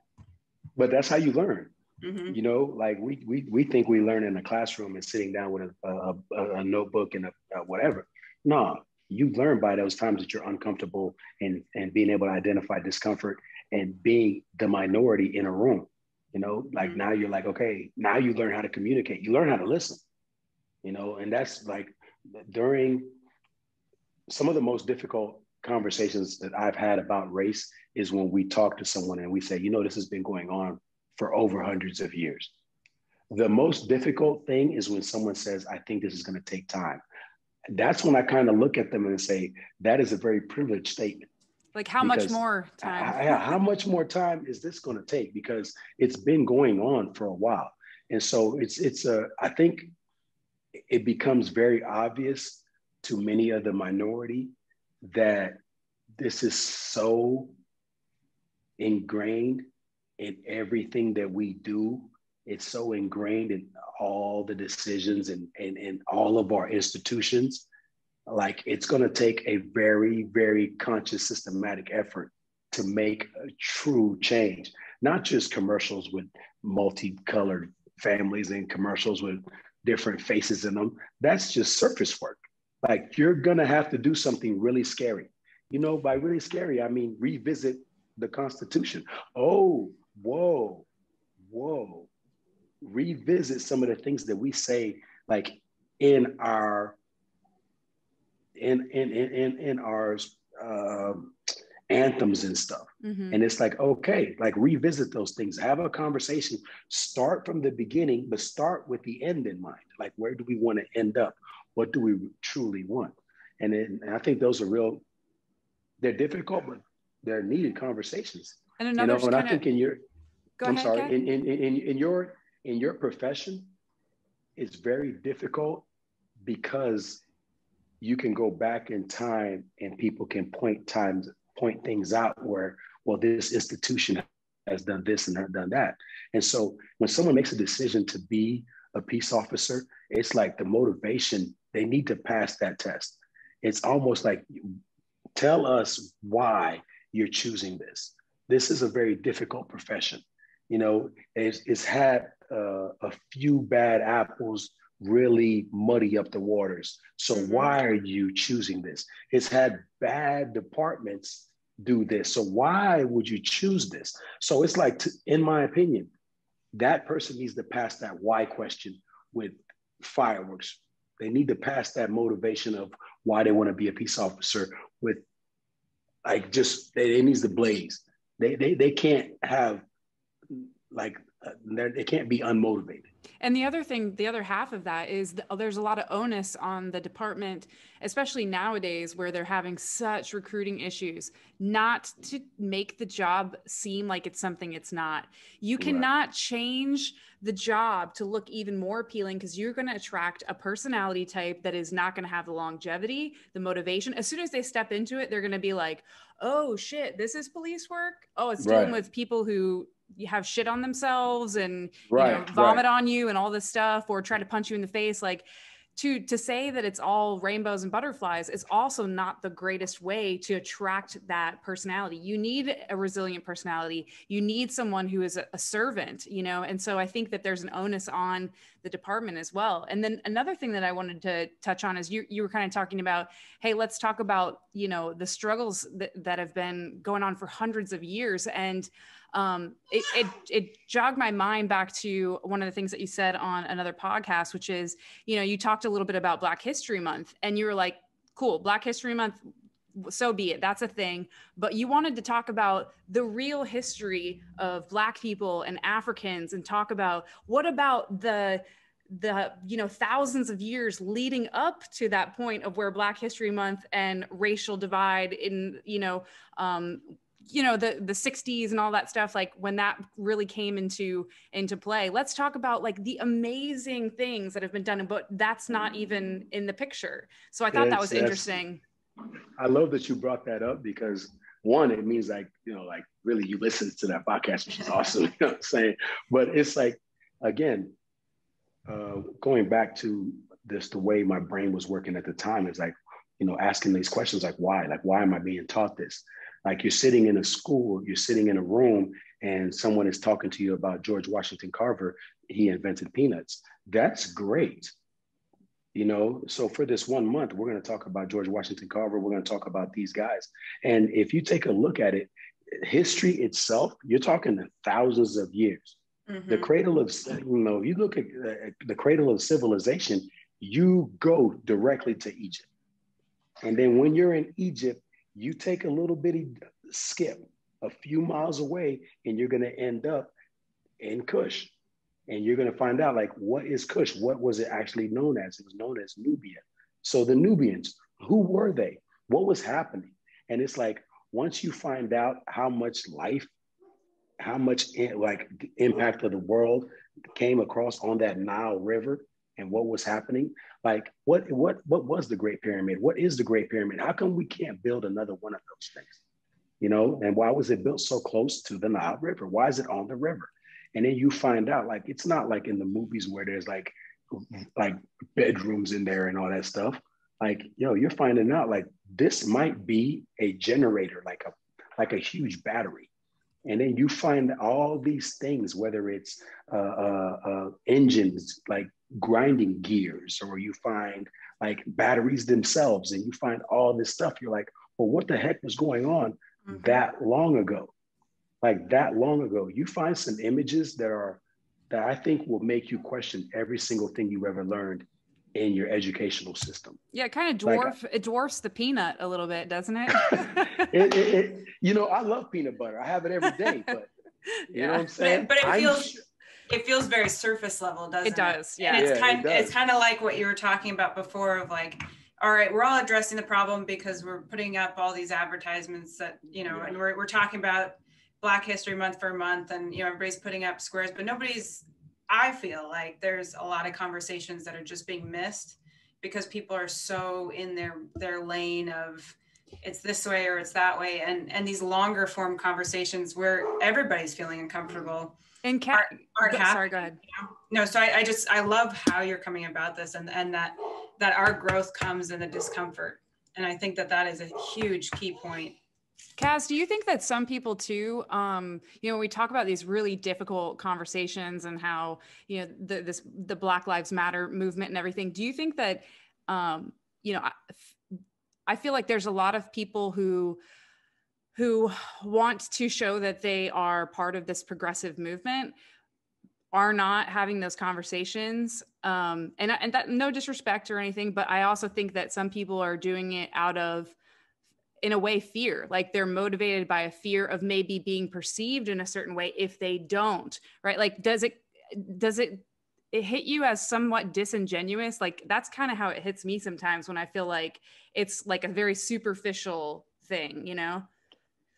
But that's how you learn. Mm-hmm. Like we think we learn in a classroom and sitting down with a notebook and a whatever. No, you learn by those times that you're uncomfortable and being able to identify discomfort and being the minority in a room. Like mm-hmm. Now you're like, okay, now you learn how to communicate. You learn how to listen. And that's like during some of the most difficult conversations that I've had about race is when we talk to someone and we say, this has been going on for over hundreds of years. The most difficult thing is when someone says, I think this is going to take time. That's when I kind of look at them and say, that is a very privileged statement. Like how much more time? How much more time is this going to take? Because it's been going on for a while. And so I think it becomes very obvious to many of the minority that this is so ingrained in everything that we do. It's so ingrained in all the decisions and all of our institutions. Like it's going to take a very, very conscious, systematic effort to make a true change, not just commercials with multicolored families and commercials with different faces in them. That's just surface work. Like, you're gonna have to do something really scary. You know, by really scary, I mean revisit the Constitution. Oh, whoa, whoa. Revisit some of the things that we say, like in our in our anthems and stuff. Mm-hmm. And it's like, okay, like revisit those things, have a conversation, start from the beginning, but start with the end in mind. Like, where do we want to end up? What do we truly want? And I think those are real, they're difficult, but they're needed conversations. And another, you know, and I think in your, in your profession, it's very difficult because you can go back in time and people can point things out where, well, this institution has done this and done that. And so when someone makes a decision to be a peace officer, it's like the motivation, they need to pass that test. It's almost like, tell us why you're choosing this. This is a very difficult profession. You know, it's had a few bad apples really muddy up the waters. So why are you choosing this? It's had bad departments do this. So why would you choose this? So it's like, in my opinion, that person needs to pass that why question with fireworks. They need to pass that motivation of why they want to be a peace officer with, like, just, it needs to blaze. They can't have, like, they can't be unmotivated. And the other thing, the other half of that is there's a lot of onus on the department, especially nowadays where they're having such recruiting issues, not to make the job seem like it's something it's not. You cannot change the job to look even more appealing because you're going to attract a personality type that is not going to have the longevity, the motivation. As soon as they step into it, they're going to be like, oh shit, this is police work. Oh, it's dealing with people who you have shit on themselves and you know, vomit on you and all this stuff, or try to punch you in the face. Like, to say that it's all rainbows and butterflies is also not the greatest way to attract that personality. You need a resilient personality. You need someone who is a servant, you know? And so I think that there's an onus on the department as well. And then another thing that I wanted to touch on is you were kind of talking about, hey, let's talk about, you know, the struggles that have been going on for hundreds of years. And it jogged my mind back to one of the things that you said on another podcast, which is, you know, you talked a little bit about Black History Month and you were like, cool, Black History Month, so be it, that's a thing. But you wanted to talk about the real history of Black people and Africans and talk about what about the you know, thousands of years leading up to that point of where Black History Month and racial divide in, you know, the 60s and all that stuff, like when that really came into play. Let's talk about like the amazing things that have been done, but that's not even in the picture. So I thought that was interesting. I love that you brought that up because one, it means like, you know, like really you listen to that podcast, which is awesome, you know what I'm saying? But it's like, again, going back to this, the way my brain was working at the time is like, you know, asking these questions like, why am I being taught this? Like, you're sitting in a school, you're sitting in a room and someone is talking to you about George Washington Carver, he invented peanuts. That's great. You know, so for this 1 month, we're going to talk about George Washington Carver. We're going to talk about these guys. And if you take a look at it, history itself, you're talking thousands of years. The cradle of, you know, if you look at the cradle of civilization, you go directly to Egypt. And then when you're in Egypt, you take a little bitty skip a few miles away and you're going to end up in Kush. And you're going to find out, like, what is Kush? What was it actually known as? It was known as Nubia. So the Nubians, who were they? What was happening? And it's like, once you find out how much life, how much like the impact of the world came across on that Nile River and what was happening, like what was the Great Pyramid? What is the Great Pyramid? How come we can't build another one of those things? You know, and why was it built so close to the Nile River? Why is it on the river? And then you find out, like, it's not like in the movies where there's like bedrooms in there and all that stuff. Like, you know, you're finding out like this might be a generator, like a huge battery. And then you find all these things, whether it's engines, like grinding gears, or you find like batteries themselves, and you find all this stuff. You're like, well, what the heck was going on that long ago? Like that long ago, you find some images that I think will make you question every single thing you've ever learned in your educational system. Yeah, it kind of it dwarfs the peanut a little bit, doesn't it? You know, I love peanut butter. I have it every day, but you know what I'm saying? But it feels very surface level, doesn't it? It does, yeah. And it's kind of like what you were talking about before of like, all right, we're all addressing the problem because we're putting up all these advertisements that, you know, and we're talking about Black History Month for a month, and, you know, everybody's putting up squares, but I feel like there's a lot of conversations that are just being missed because people are so in their lane of it's this way or it's that way. And these longer form conversations where everybody's feeling uncomfortable and aren't happening. Sorry, go ahead. You know? No, so I love how you're coming about this, and that our growth comes in the discomfort. And I think that is a huge key point. Kaz, do you think that some people too, you know, we talk about these really difficult conversations and how, you know, the Black Lives Matter movement and everything. Do you think that, you know, I feel like there's a lot of people who want to show that they are part of this progressive movement are not having those conversations. And that, no disrespect or anything, but I also think that some people are doing it out of, in a way, fear. Like they're motivated by a fear of maybe being perceived in a certain way if they don't, right? Like, does it hit you as somewhat disingenuous? Like that's kind of how it hits me sometimes when I feel like it's like a very superficial thing, you know?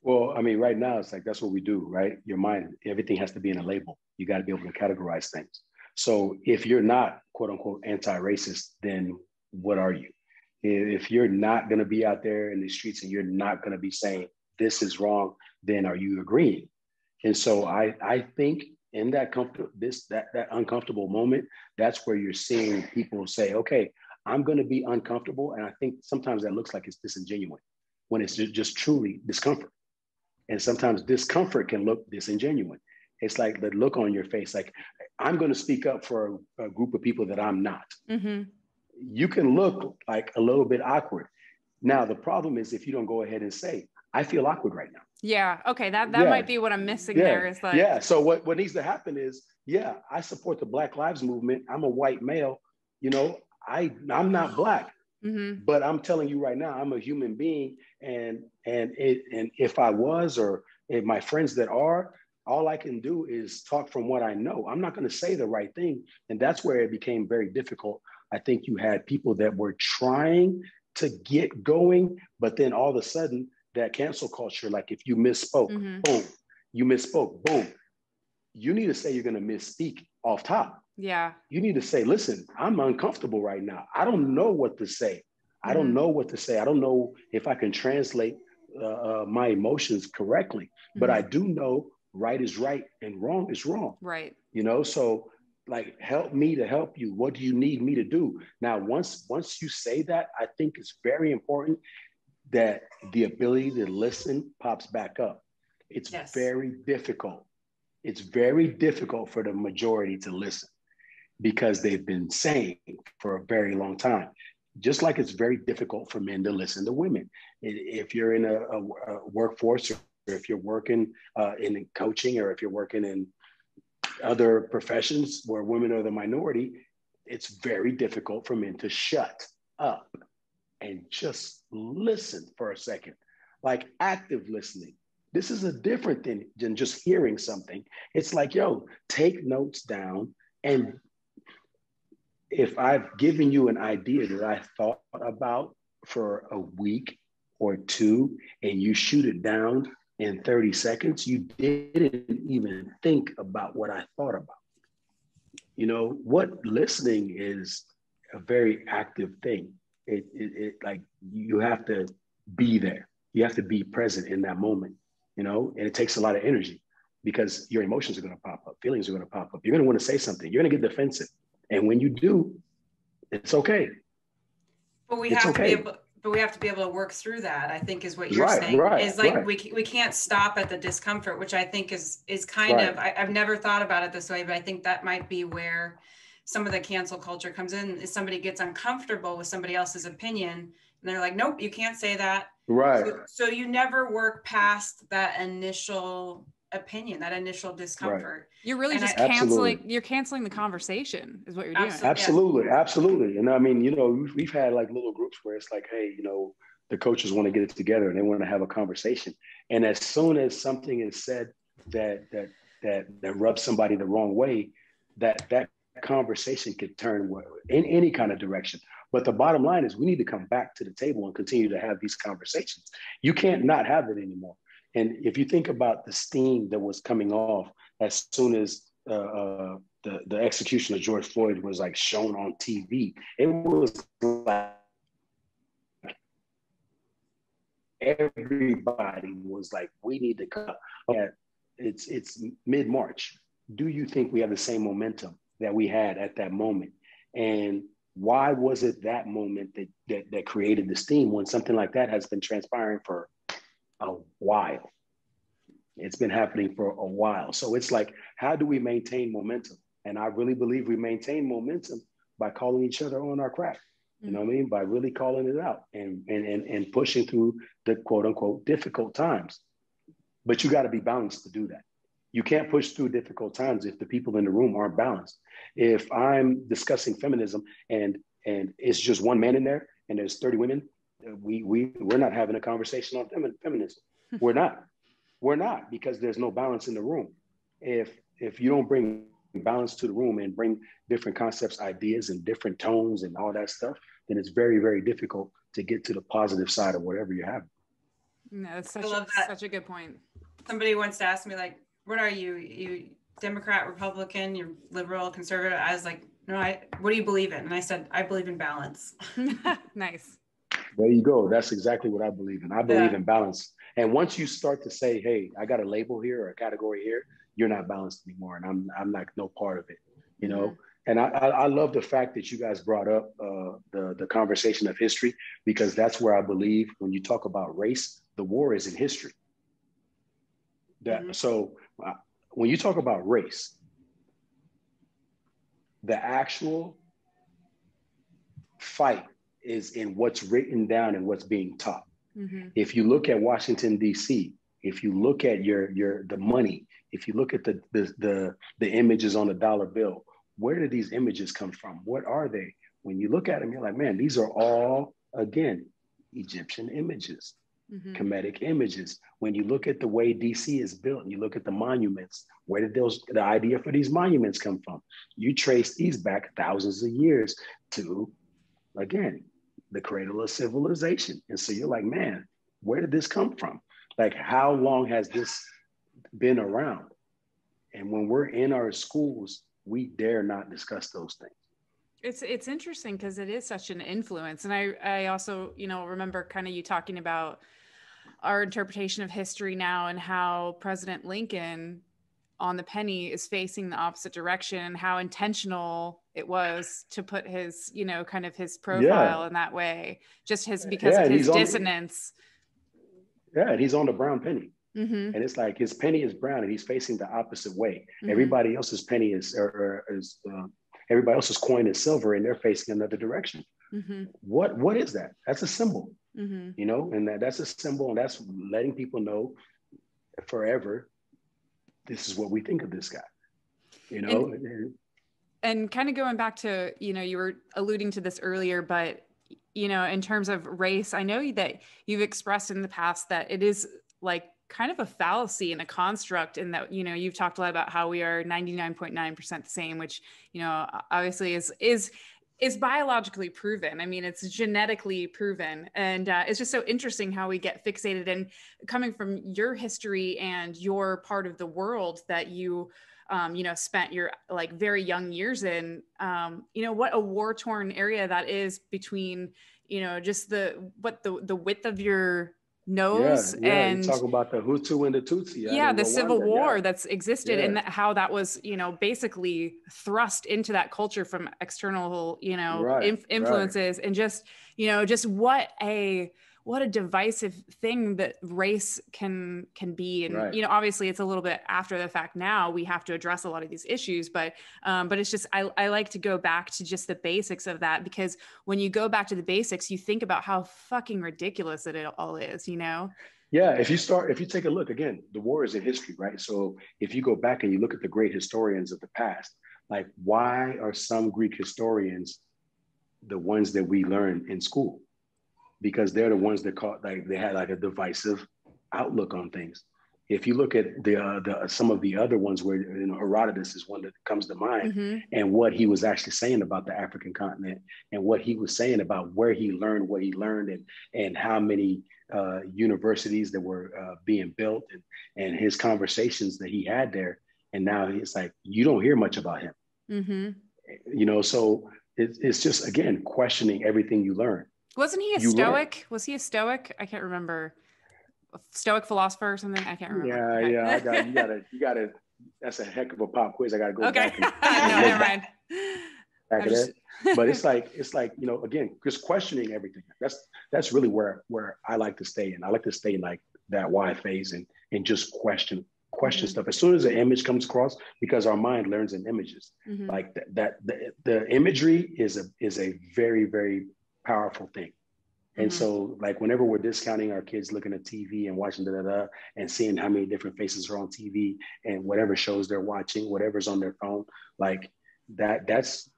Well, I mean, right now it's like, that's what we do, right? Your mind, everything has to be in a label. You got to be able to categorize things. So if you're not quote unquote anti-racist, then what are you? If you're not going to be out there in the streets and you're not going to be saying this is wrong, then are you agreeing? And so I think in that that uncomfortable moment, that's where you're seeing people say, okay, I'm going to be uncomfortable. And I think sometimes that looks like it's disingenuous when it's just truly discomfort. And sometimes discomfort can look disingenuous. It's like the look on your face, like I'm going to speak up for a group of people that I'm not. Mm-hmm. You can look like a little bit awkward. Now, the problem is if you don't go ahead and say, I feel awkward right now. Yeah. Okay. That might be what I'm missing there is like. Yeah. So what needs to happen is, I support the Black Lives Movement. I'm a white male, you know, I'm not Black, but I'm telling you right now, I'm a human being. And if I was, or if my friends that are, all I can do is talk from what I know. I'm not going to say the right thing. And that's where it became very difficult. I think you had people that were trying to get going, but then all of a sudden that cancel culture, like if you misspoke, boom, you misspoke, boom. You need to say you're going to misspeak off top. Yeah. You need to say, listen, I'm uncomfortable right now. I don't know what to say. I don't know what to say. I don't know if I can translate my emotions correctly, but I do know right is right and wrong is wrong. Right. You know, so like, help me to help you. What do you need me to do? Now, once you say that, I think it's very important that the ability to listen pops back up. It's very difficult. It's very difficult for the majority to listen because they've been saying for a very long time. Just like it's very difficult for men to listen to women. If you're in a workforce, or if you're working in coaching, or if you're working in other professions where women are the minority, it's very difficult for men to shut up and just listen for a second, like active listening. This is a different thing than just hearing something. It's like, yo, take notes down. And if I've given you an idea that I thought about for a week or two, and you shoot it down in 30 seconds, you didn't even think about what I thought about. You know, what listening is a very active thing. It like, you have to be there. You have to be present in that moment, you know, and it takes a lot of energy because your emotions are going to pop up. Feelings are going to pop up. You're going to want to say something. You're going to get defensive. And when you do, it's okay. But we have to be able to work through that, I think, is what you're saying. Is like we can't stop at the discomfort, which I think is kind of, I've never thought about it this way, but I think that might be where some of the cancel culture comes in is somebody gets uncomfortable with somebody else's opinion and they're like, nope, you can't say that. Right. So you never work past that initial opinion, that initial discomfort. Right. You're really just you're canceling the conversation is what you're doing. Absolutely. And I mean, we've had like little groups where it's like, hey, the coaches want to get it together and they want to have a conversation. And as soon as something is said that rubs somebody the wrong way, that conversation could turn in any kind of direction. But the bottom line is we need to come back to the table and continue to have these conversations. You can't not have it anymore. And if you think about the steam that was coming off as soon as the execution of George Floyd was like shown on TV, it was like everybody was like, we need to cut. It's mid-March. Do you think we have the same momentum that we had at that moment? And why was it that moment that created the steam when something like that has been transpiring for a while? It's been happening for a while. So it's like, how do we maintain momentum? And I really believe we maintain momentum by calling each other on our crap. You know what I mean? By really calling it out and pushing through the quote unquote difficult times. But you got to be balanced to do that. You can't push through difficult times if the people in the room aren't balanced. If I'm discussing feminism and it's just one man in there and there's 30 women, we're not having a conversation on feminism. We're not, because there's no balance in the room. If you don't bring balance to the room and bring different concepts, ideas, and different tones and all that stuff, then it's very, very difficult to get to the positive side of whatever you have. No, that's such a good point. Somebody wants to ask me, like, what are you? You Democrat, Republican, you're liberal, conservative? I was like, no, what do you believe in? And I said, I believe in balance. Nice. There you go. That's exactly what I believe in. I believe in balance. And once you start to say, hey, I got a label here or a category here, you're not balanced anymore. And I'm like no part of it, Mm-hmm. And I love the fact that you guys brought up the conversation of history, because that's where I believe when you talk about race, the war is in history. So when you talk about race, the actual fight is in what's written down and what's being taught. Mm-hmm. If you look at Washington, D.C., if you look at the money, if you look at the images on the dollar bill, where did these images come from? What are they? When you look at them, you're like, man, these are all, again, Egyptian images, mm-hmm. Kemetic images. When you look at the way DC is built and you look at the monuments, where did the idea for these monuments come from? You trace these back thousands of years to, again, the cradle of civilization. And so you're like, man, where did this come from? Like, how long has this been around? And when we're in our schools, we dare not discuss those things. It's interesting because it is such an influence. And I also, remember kind of you talking about our interpretation of history now and how President Lincoln on the penny is facing the opposite direction, and how intentional it was to put his, kind of his profile in that way, just because of his dissonance. And he's on the brown penny. Mm-hmm. And it's like his penny is brown and he's facing the opposite way. Mm-hmm. Everybody else's penny everybody else's coin is silver and they're facing another direction. Mm-hmm. What is that? That's a symbol, mm-hmm. And that's a symbol, and that's letting people know forever, this is what we think of this guy, And kind of going back to, you were alluding to this earlier, but, in terms of race, I know that you've expressed in the past that it is like kind of a fallacy and a construct, in that, you've talked a lot about how we are 99.9% the same, which, obviously is biologically proven. I mean, it's genetically proven. And it's just so interesting how we get fixated, and coming from your history and your part of the world that you, spent your like very young years in, what a war-torn area that is between, just the width of your nose. And you talk about the Hutu and the Tutsi. The civil war that's existed, and how that was, basically thrust into that culture from external, influences, and just, just what what a divisive thing that race can be. And, Right. you know, obviously it's a little bit after the fact now, we have to address a lot of these issues, but it's just, I like to go back to just the basics of that, because when you go back to the basics, you think about how fucking ridiculous it all is, you know? Yeah, if you take a look, again, the war is in history, right? So if you go back and you look at the great historians of the past, like, why are some Greek historians the ones that we learn in school? Because they're the ones that they had like a divisive outlook on things. If you look at the some of the other ones, where, you know, Herodotus is one that comes to mind, and what he was actually saying about the African continent, and what he was saying about where he learned what he learned, and how many universities that were being built, and his conversations that he had there. And now it's like, you don't hear much about him. You know, so it's just, again, questioning everything you learn. Wasn't he a Stoic? Was he a Stoic? I can't remember. A Stoic philosopher or something? I can't remember. Yeah, okay. You gotta. That's a heck of a pop quiz. I gotta go back. No, never mind. Back of that. But it's like, you know, again, just questioning everything. That's really where I like to stay in. I like to stay in like that why phase, and just question stuff. As soon as an image comes across, because our mind learns in images, like the imagery is a very, very powerful thing. And so, like, whenever we're discounting our kids looking at TV and watching and seeing how many different faces are on TV, and whatever shows they're watching, whatever's on their phone, like that's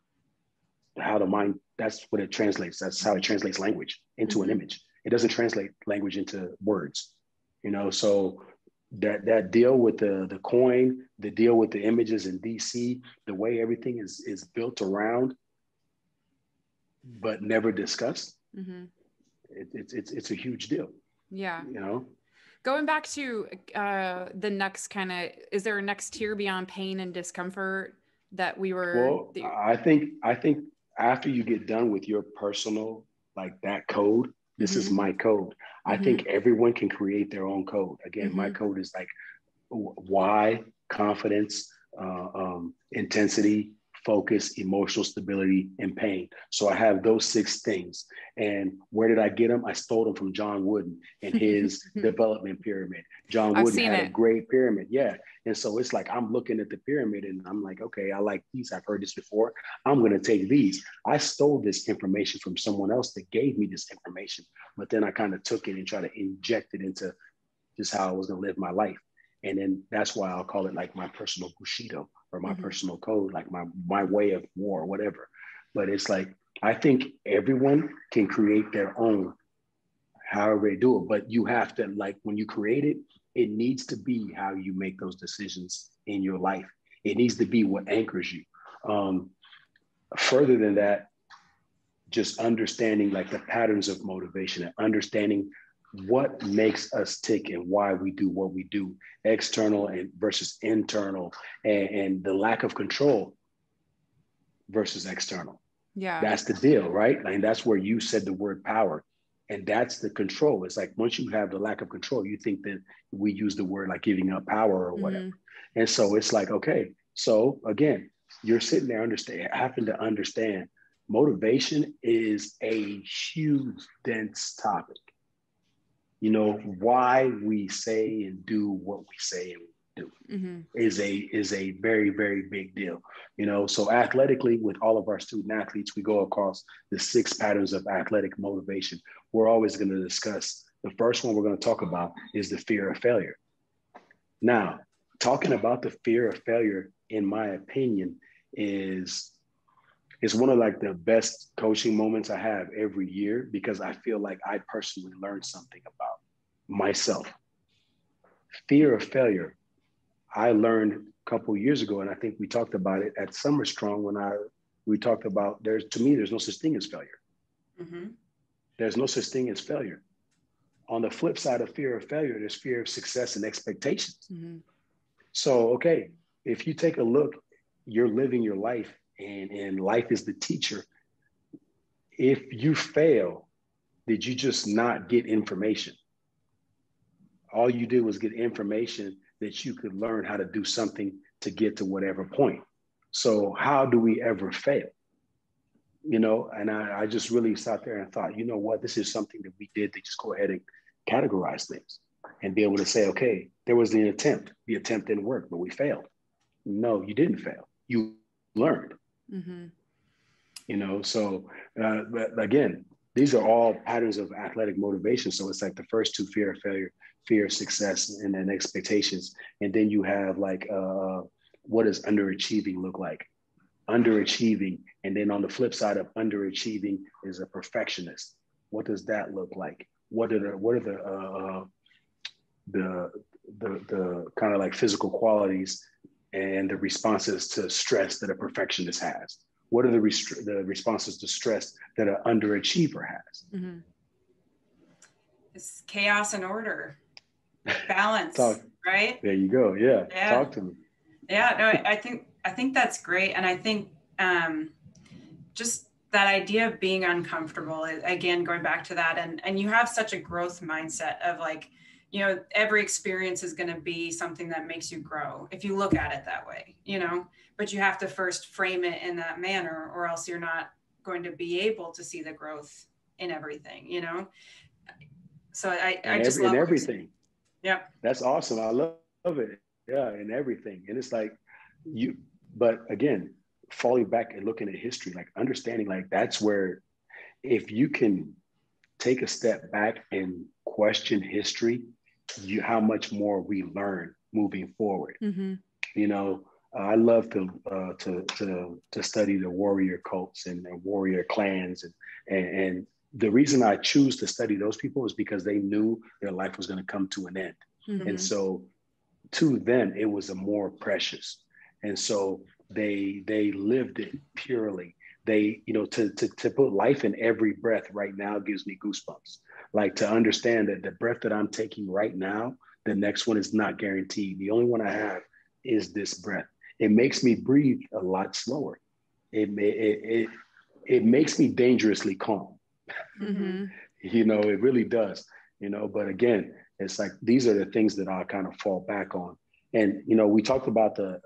how the mind, that's what it translates. That's how it translates language into an image. It doesn't translate language into words, you know? So that deal with the coin, the deal with the images in DC, the way everything is built around, but never discussed. It's a huge deal. Yeah. You know, going back to the next kind of, is there a next tier beyond pain and discomfort that we were? Well, I think after you get done with your personal, like, that code, this is my code. I think everyone can create their own code. Again, my code is like why, confidence, intensity, focus, emotional stability, and pain. So I have those 6 things. And where did I get them? I stole them from John Wooden and his development pyramid. John Wooden had a great pyramid. Yeah. And so it's like, I'm looking at the pyramid and I'm like, okay, I like these. I've heard this before. I'm going to take these. I stole this information from someone else that gave me this information, but then I kind of took it and tried to inject it into just how I was going to live my life. And then that's why I'll call it like my personal Bushido, or my personal code, like my way of war, whatever. But it's like, I think everyone can create their own, however they do it. But you have to, like, when you create it, it needs to be how you make those decisions in your life. It needs to be what anchors you. Further than that, just understanding like the patterns of motivation, and understanding what makes us tick and why we do what we do, external and versus internal, and the lack of control versus external. Yeah, that's the deal, right? And that's where you said the word power, and that's the control. It's like, once you have the lack of control, you think that we use the word like giving up power or whatever. And so it's like, okay, so again, you're sitting there having to understand motivation is a huge, dense topic. You know, why we say and do what we say and do is a very, very big deal. You know, so athletically, with all of our student athletes, we go across the 6 patterns of athletic motivation. We're always going to discuss, the first one we're going to talk about is the fear of failure. Now, talking about the fear of failure, in my opinion, is one of like the best coaching moments I have every year, because I feel like I personally learned something about myself. Fear of failure, I learned a couple of years ago, and I think we talked about it at Summer Strong when we talked about, to me, there's no such thing as failure. There's no such thing as failure. On the flip side of failure, there's fear of success and expectations. So, okay, if you take a look, you're living your life, and life is the teacher. If you fail, did you just not get information? All you did was get information that you could learn how to do something to get to whatever point. So how do we ever fail? and I just really sat there and thought, you know what, this is something that we did to just go ahead and categorize things and be able to say, okay, there was the attempt didn't work, but we failed. No, you didn't fail. You learned. So but again, these are all patterns of athletic motivation. So it's like the first two, fear of failure, fear of success, and then expectations. And then you have like, what does underachieving look like? Underachieving. And then on the flip side of underachieving is a perfectionist. What does that look like? What are the kind of like physical qualities and the responses to stress that a perfectionist has? What are the responses to stress that an underachiever has? It's chaos and order, balance, right? There you go. Yeah. Talk to me. Yeah, no, I think that's great. And I think just that idea of being uncomfortable, again, going back to that, and you have such a growth mindset of like, every experience is going to be something that makes you grow if you look at it that way, but you have to first frame it in that manner, or else you're not going to be able to see the growth in everything, So I just love everything. Yeah. That's awesome. I love it. Yeah. In everything. And it's like but again, falling back and looking at history, like understanding, like that's where, if you can take a step back and question history, how much more we learn moving forward. I love to study the warrior cults and the warrior clans, and the reason I choose to study those people is because they knew their life was going to come to an end, and so to them it was a more precious, and so they lived it purely. They, to put life in every breath right now gives me goosebumps. Like to understand that the breath that I'm taking right now, the next one is not guaranteed. The only one I have is this breath. It makes me breathe a lot slower. It makes me dangerously calm. It really does. But again, it's like these are the things that I kind of fall back on. And we talked about the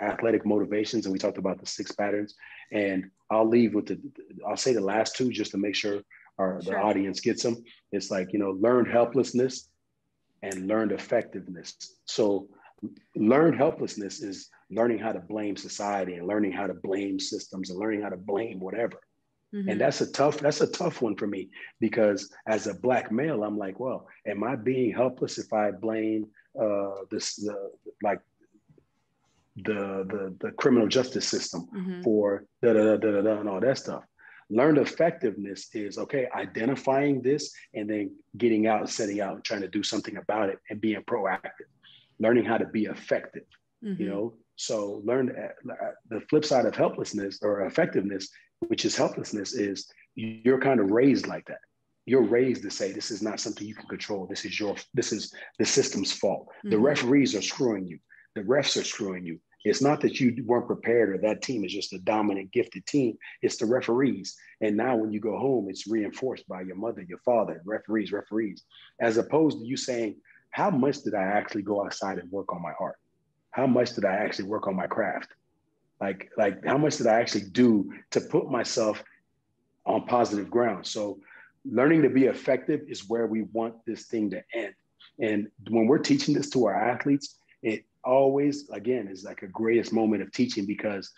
athletic motivations, and we talked about the 6 patterns. And I'll leave with I'll say the last 2 just to make sure the audience gets them. It's like, learned helplessness and learned effectiveness. So learned helplessness is learning how to blame society and learning how to blame systems and learning how to blame whatever. And that's a tough one for me, because as a Black male, I'm like, well, am I being helpless if I blame the criminal justice system for and all that stuff? Learned effectiveness is, okay, identifying this and then getting out, setting out and trying to do something about it and being proactive, learning how to be effective, So learn the flip side of helplessness or effectiveness, which is helplessness, is you're kind of raised like that. You're raised to say, this is not something you can control. This is the system's fault. The referees are screwing you. The refs are screwing you. It's not that you weren't prepared or that team is just a dominant, gifted team. It's the referees. And now when you go home, it's reinforced by your mother, your father, referees, as opposed to you saying, how much did I actually go outside and work on my art? How much did I actually work on my craft? Like how much did I actually do to put myself on positive ground? So learning to be effective is where we want this thing to end. And when we're teaching this to our athletes, it always, again, is like a greatest moment of teaching, because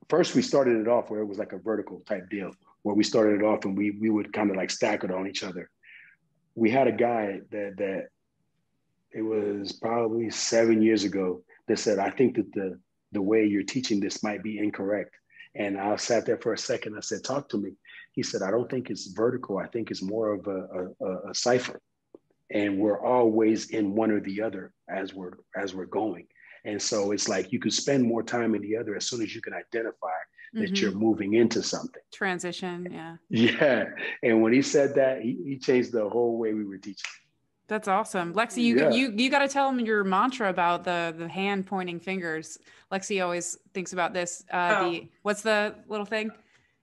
first we started it off where it was like a vertical type deal, where we started it off and we would kind of like stack it on each other. We had a guy that it was probably 7 years ago that said, I think that the way you're teaching this might be incorrect. And I sat there for a second. I said, talk to me. He said, I don't think it's vertical. I think it's more of a cipher. And we're always in one or the other as we're going. And so it's like you could spend more time in the other as soon as you can identify that you're moving into something. Transition, yeah. Yeah. And when he said that, he changed the whole way we were teaching. That's awesome. Lexi, you got to tell them your mantra about the hand pointing fingers. Lexi always thinks about this. What's the little thing?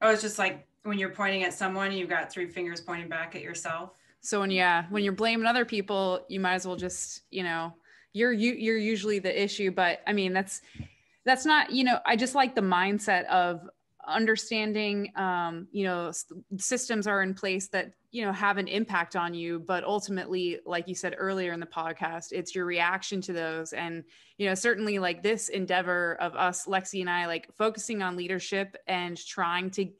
Oh, it's just like when you're pointing at someone, you've got 3 fingers pointing back at yourself. So when you're blaming other people, you might as well just, you're usually the issue. But I mean, that's not, I just like the mindset of understanding, systems are in place that, have an impact on you, but ultimately, like you said earlier in the podcast, it's your reaction to those. And, certainly like this endeavor of us, Lexi and I, like focusing on leadership and trying to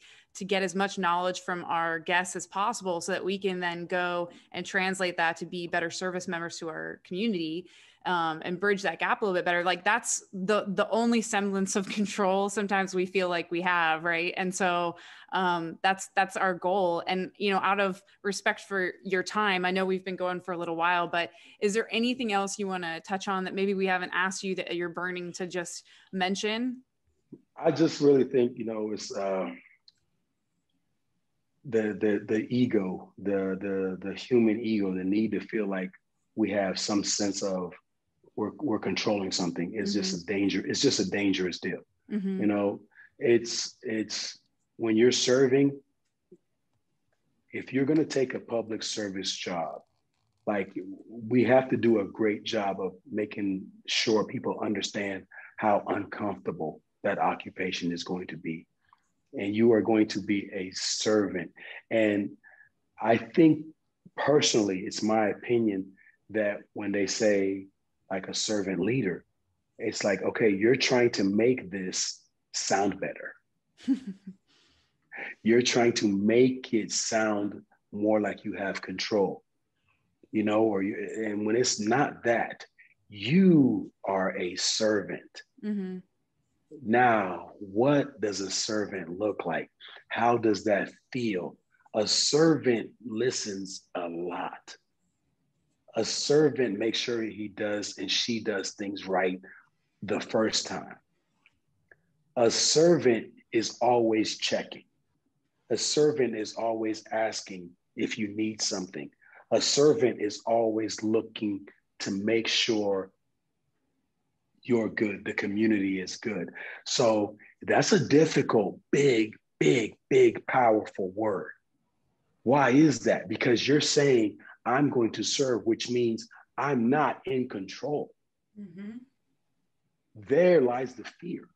get as much knowledge from our guests as possible so that we can then go and translate that to be better service members to our community, and bridge that gap a little bit better. Like that's the only semblance of control sometimes we feel like we have, right? And so that's our goal. And, out of respect for your time, I know we've been going for a little while, but is there anything else you want to touch on that maybe we haven't asked you that you're burning to just mention? I just really think, it's the ego, the human ego, the need to feel like we have some sense of we're controlling something is just a danger. It's just a dangerous deal. It's when you're serving, if you're going to take a public service job, like we have to do a great job of making sure people understand how uncomfortable that occupation is going to be. And you are going to be a servant. And I think personally, it's my opinion that when they say like a servant leader, it's like, okay, you're trying to make this sound better. You're trying to make it sound more like you have control, and when it's not that, you are a servant. Mm-hmm. Now, what does a servant look like? How does that feel? A servant listens a lot. A servant makes sure he does and she does things right the first time. A servant is always checking. A servant is always asking if you need something. A servant is always looking to make sure you're good, the community is good. So that's a difficult, big, powerful word. Why is that? Because you're saying, I'm going to serve, which means I'm not in control. Mm-hmm. There lies the fear.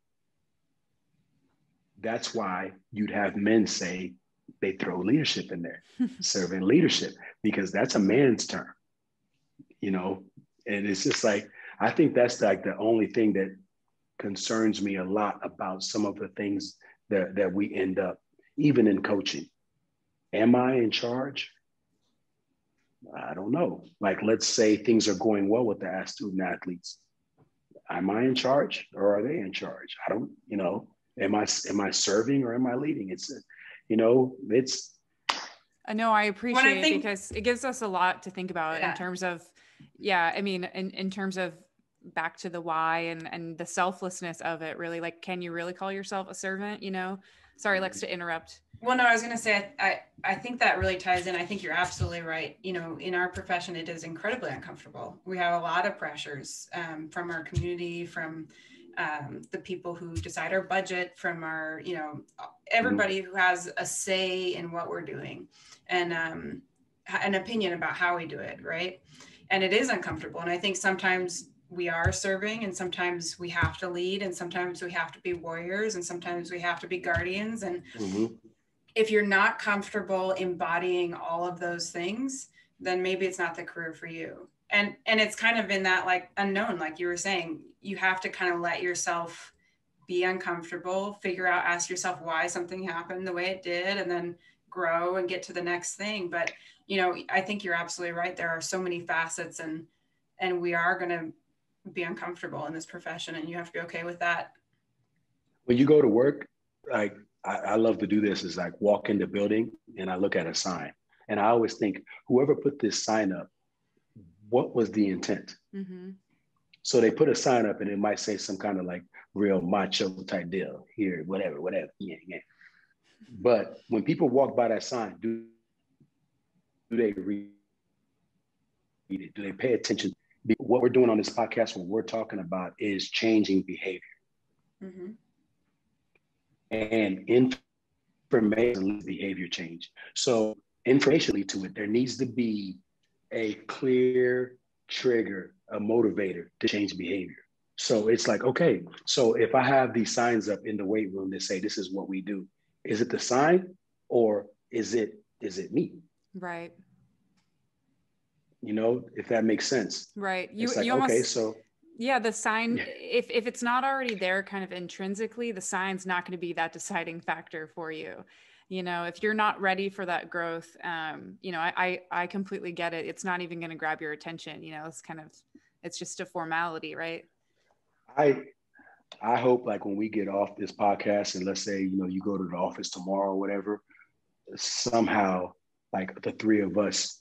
That's why you'd have men say they throw leadership in there, servant leadership, because that's a man's term, and it's just like, I think that's like the only thing that concerns me a lot about some of the things that we end up, even in coaching. Am I in charge? I don't know. Like, let's say things are going well with the student athletes. Am I in charge or are they in charge? I don't, am I serving or am I leading? It's, it's. I know, I appreciate it because it gives us a lot to think about in terms of, in terms of back to the why and the selflessness of it, really. Like, can you really call yourself a servant? Sorry, Lex, to interrupt. Well, no, I was going to say, I think that really ties in. I think you're absolutely right. In our profession, it is incredibly uncomfortable. We have a lot of pressures from our community, from the people who decide our budget, from our, everybody who has a say in what we're doing and an opinion about how we do it, right? And it is uncomfortable. And I think sometimes we are serving and sometimes we have to lead and sometimes we have to be warriors and sometimes we have to be guardians. And if you're not comfortable embodying all of those things, then maybe it's not the career for you. And it's kind of in that like unknown, like you were saying, you have to kind of let yourself be uncomfortable, figure out, ask yourself why something happened the way it did, and then grow and get to the next thing. But, I think you're absolutely right. There are so many facets and we are going to be uncomfortable in this profession and you have to be okay with that. When you go to work, like I love to do this, is like walk in the building and I look at a sign and I always think, whoever put this sign up, what was the intent? Mm-hmm. So they put a sign up and it might say some kind of like real macho type deal here, whatever. Yeah. But when people walk by that sign, do they read it? Do they pay attention? What we're doing on this podcast, what we're talking about is changing behavior. Mm-hmm. And information leads to behavior change. So information leads to it. There needs to be a clear trigger, a motivator to change behavior. So it's like, okay, so if I have these signs up in the weight room that say this is what we do, is it the sign or is it me? Right. You know, if that makes sense. Right. It's like, You almost, okay, so yeah, the sign, yeah. if it's not already there kind of intrinsically, the sign's not going to be that deciding factor for you. You know, if you're not ready for that growth, you know, I completely get it. It's not even going to grab your attention. You know, it's just a formality, right? I hope like when we get off this podcast and let's say, you know, you go to the office tomorrow or whatever, somehow like the three of us,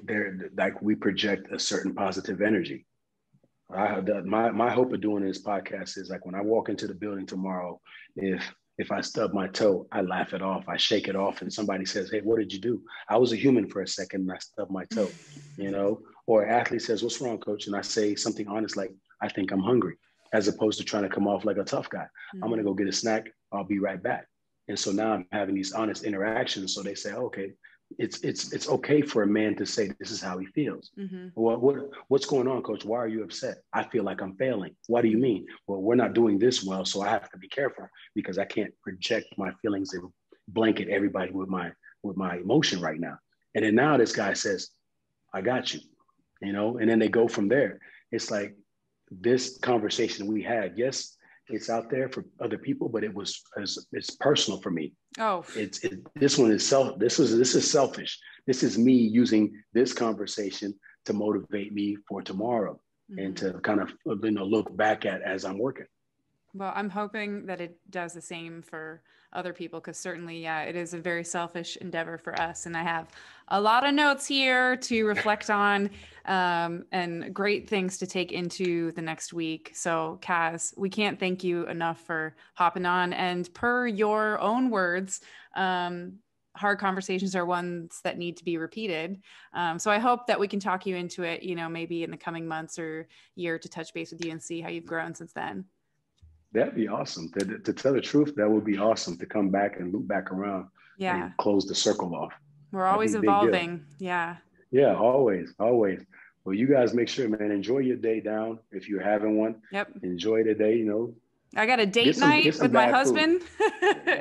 there, like we project a certain positive energy. My hope of doing this podcast is like when I walk into the building tomorrow, if I stub my toe, I laugh it off, I shake it off, and somebody says, "Hey, what did you do?" I was a human for a second, and I stubbed my toe, you know. Or an athlete says, "What's wrong, coach?" And I say something honest like, "I think I'm hungry," as opposed to trying to come off like a tough guy. Mm-hmm. I'm gonna go get a snack. I'll be right back. And so now I'm having these honest interactions. So they say, okay, it's okay for a man to say this is how he feels. Mm-hmm. What's going on, coach? Why are you upset? I feel like I'm failing. What do you mean? Well, we're not doing this well, so I have to be careful because I can't project my feelings and blanket everybody with my emotion right now. And then now this guy says, I got you, you know, and then they go from there. It's like this conversation we had, yes, it's out there for other people, but it's personal for me. Oh, this is selfish. This is me using this conversation to motivate me for tomorrow and to kind of, you know, look back at as I'm working. Well, I'm hoping that it does the same for other people because certainly, yeah, it is a very selfish endeavor for us. And I have a lot of notes here to reflect on and great things to take into the next week. So, Kaz, we can't thank you enough for hopping on. And per your own words, hard conversations are ones that need to be repeated. So I hope that we can talk you into it, you know, maybe in the coming months or year to touch base with you and see how you've grown since then. That'd be awesome. To tell the truth, that would be awesome to come back and loop back around and close the circle off. We're always evolving. Yeah. Yeah, always. Well, you guys make sure, man, enjoy your day down. If you're having one, enjoy the day, you know. I got a date night with my husband.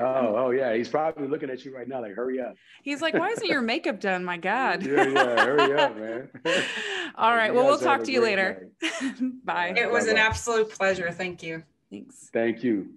oh, yeah. He's probably looking at you right now like, hurry up. He's like, why isn't your makeup done? My God. yeah, hurry up, man. All right. Well, we'll talk to you later. Bye. It was an absolute pleasure. Thank you. Thanks. Thank you.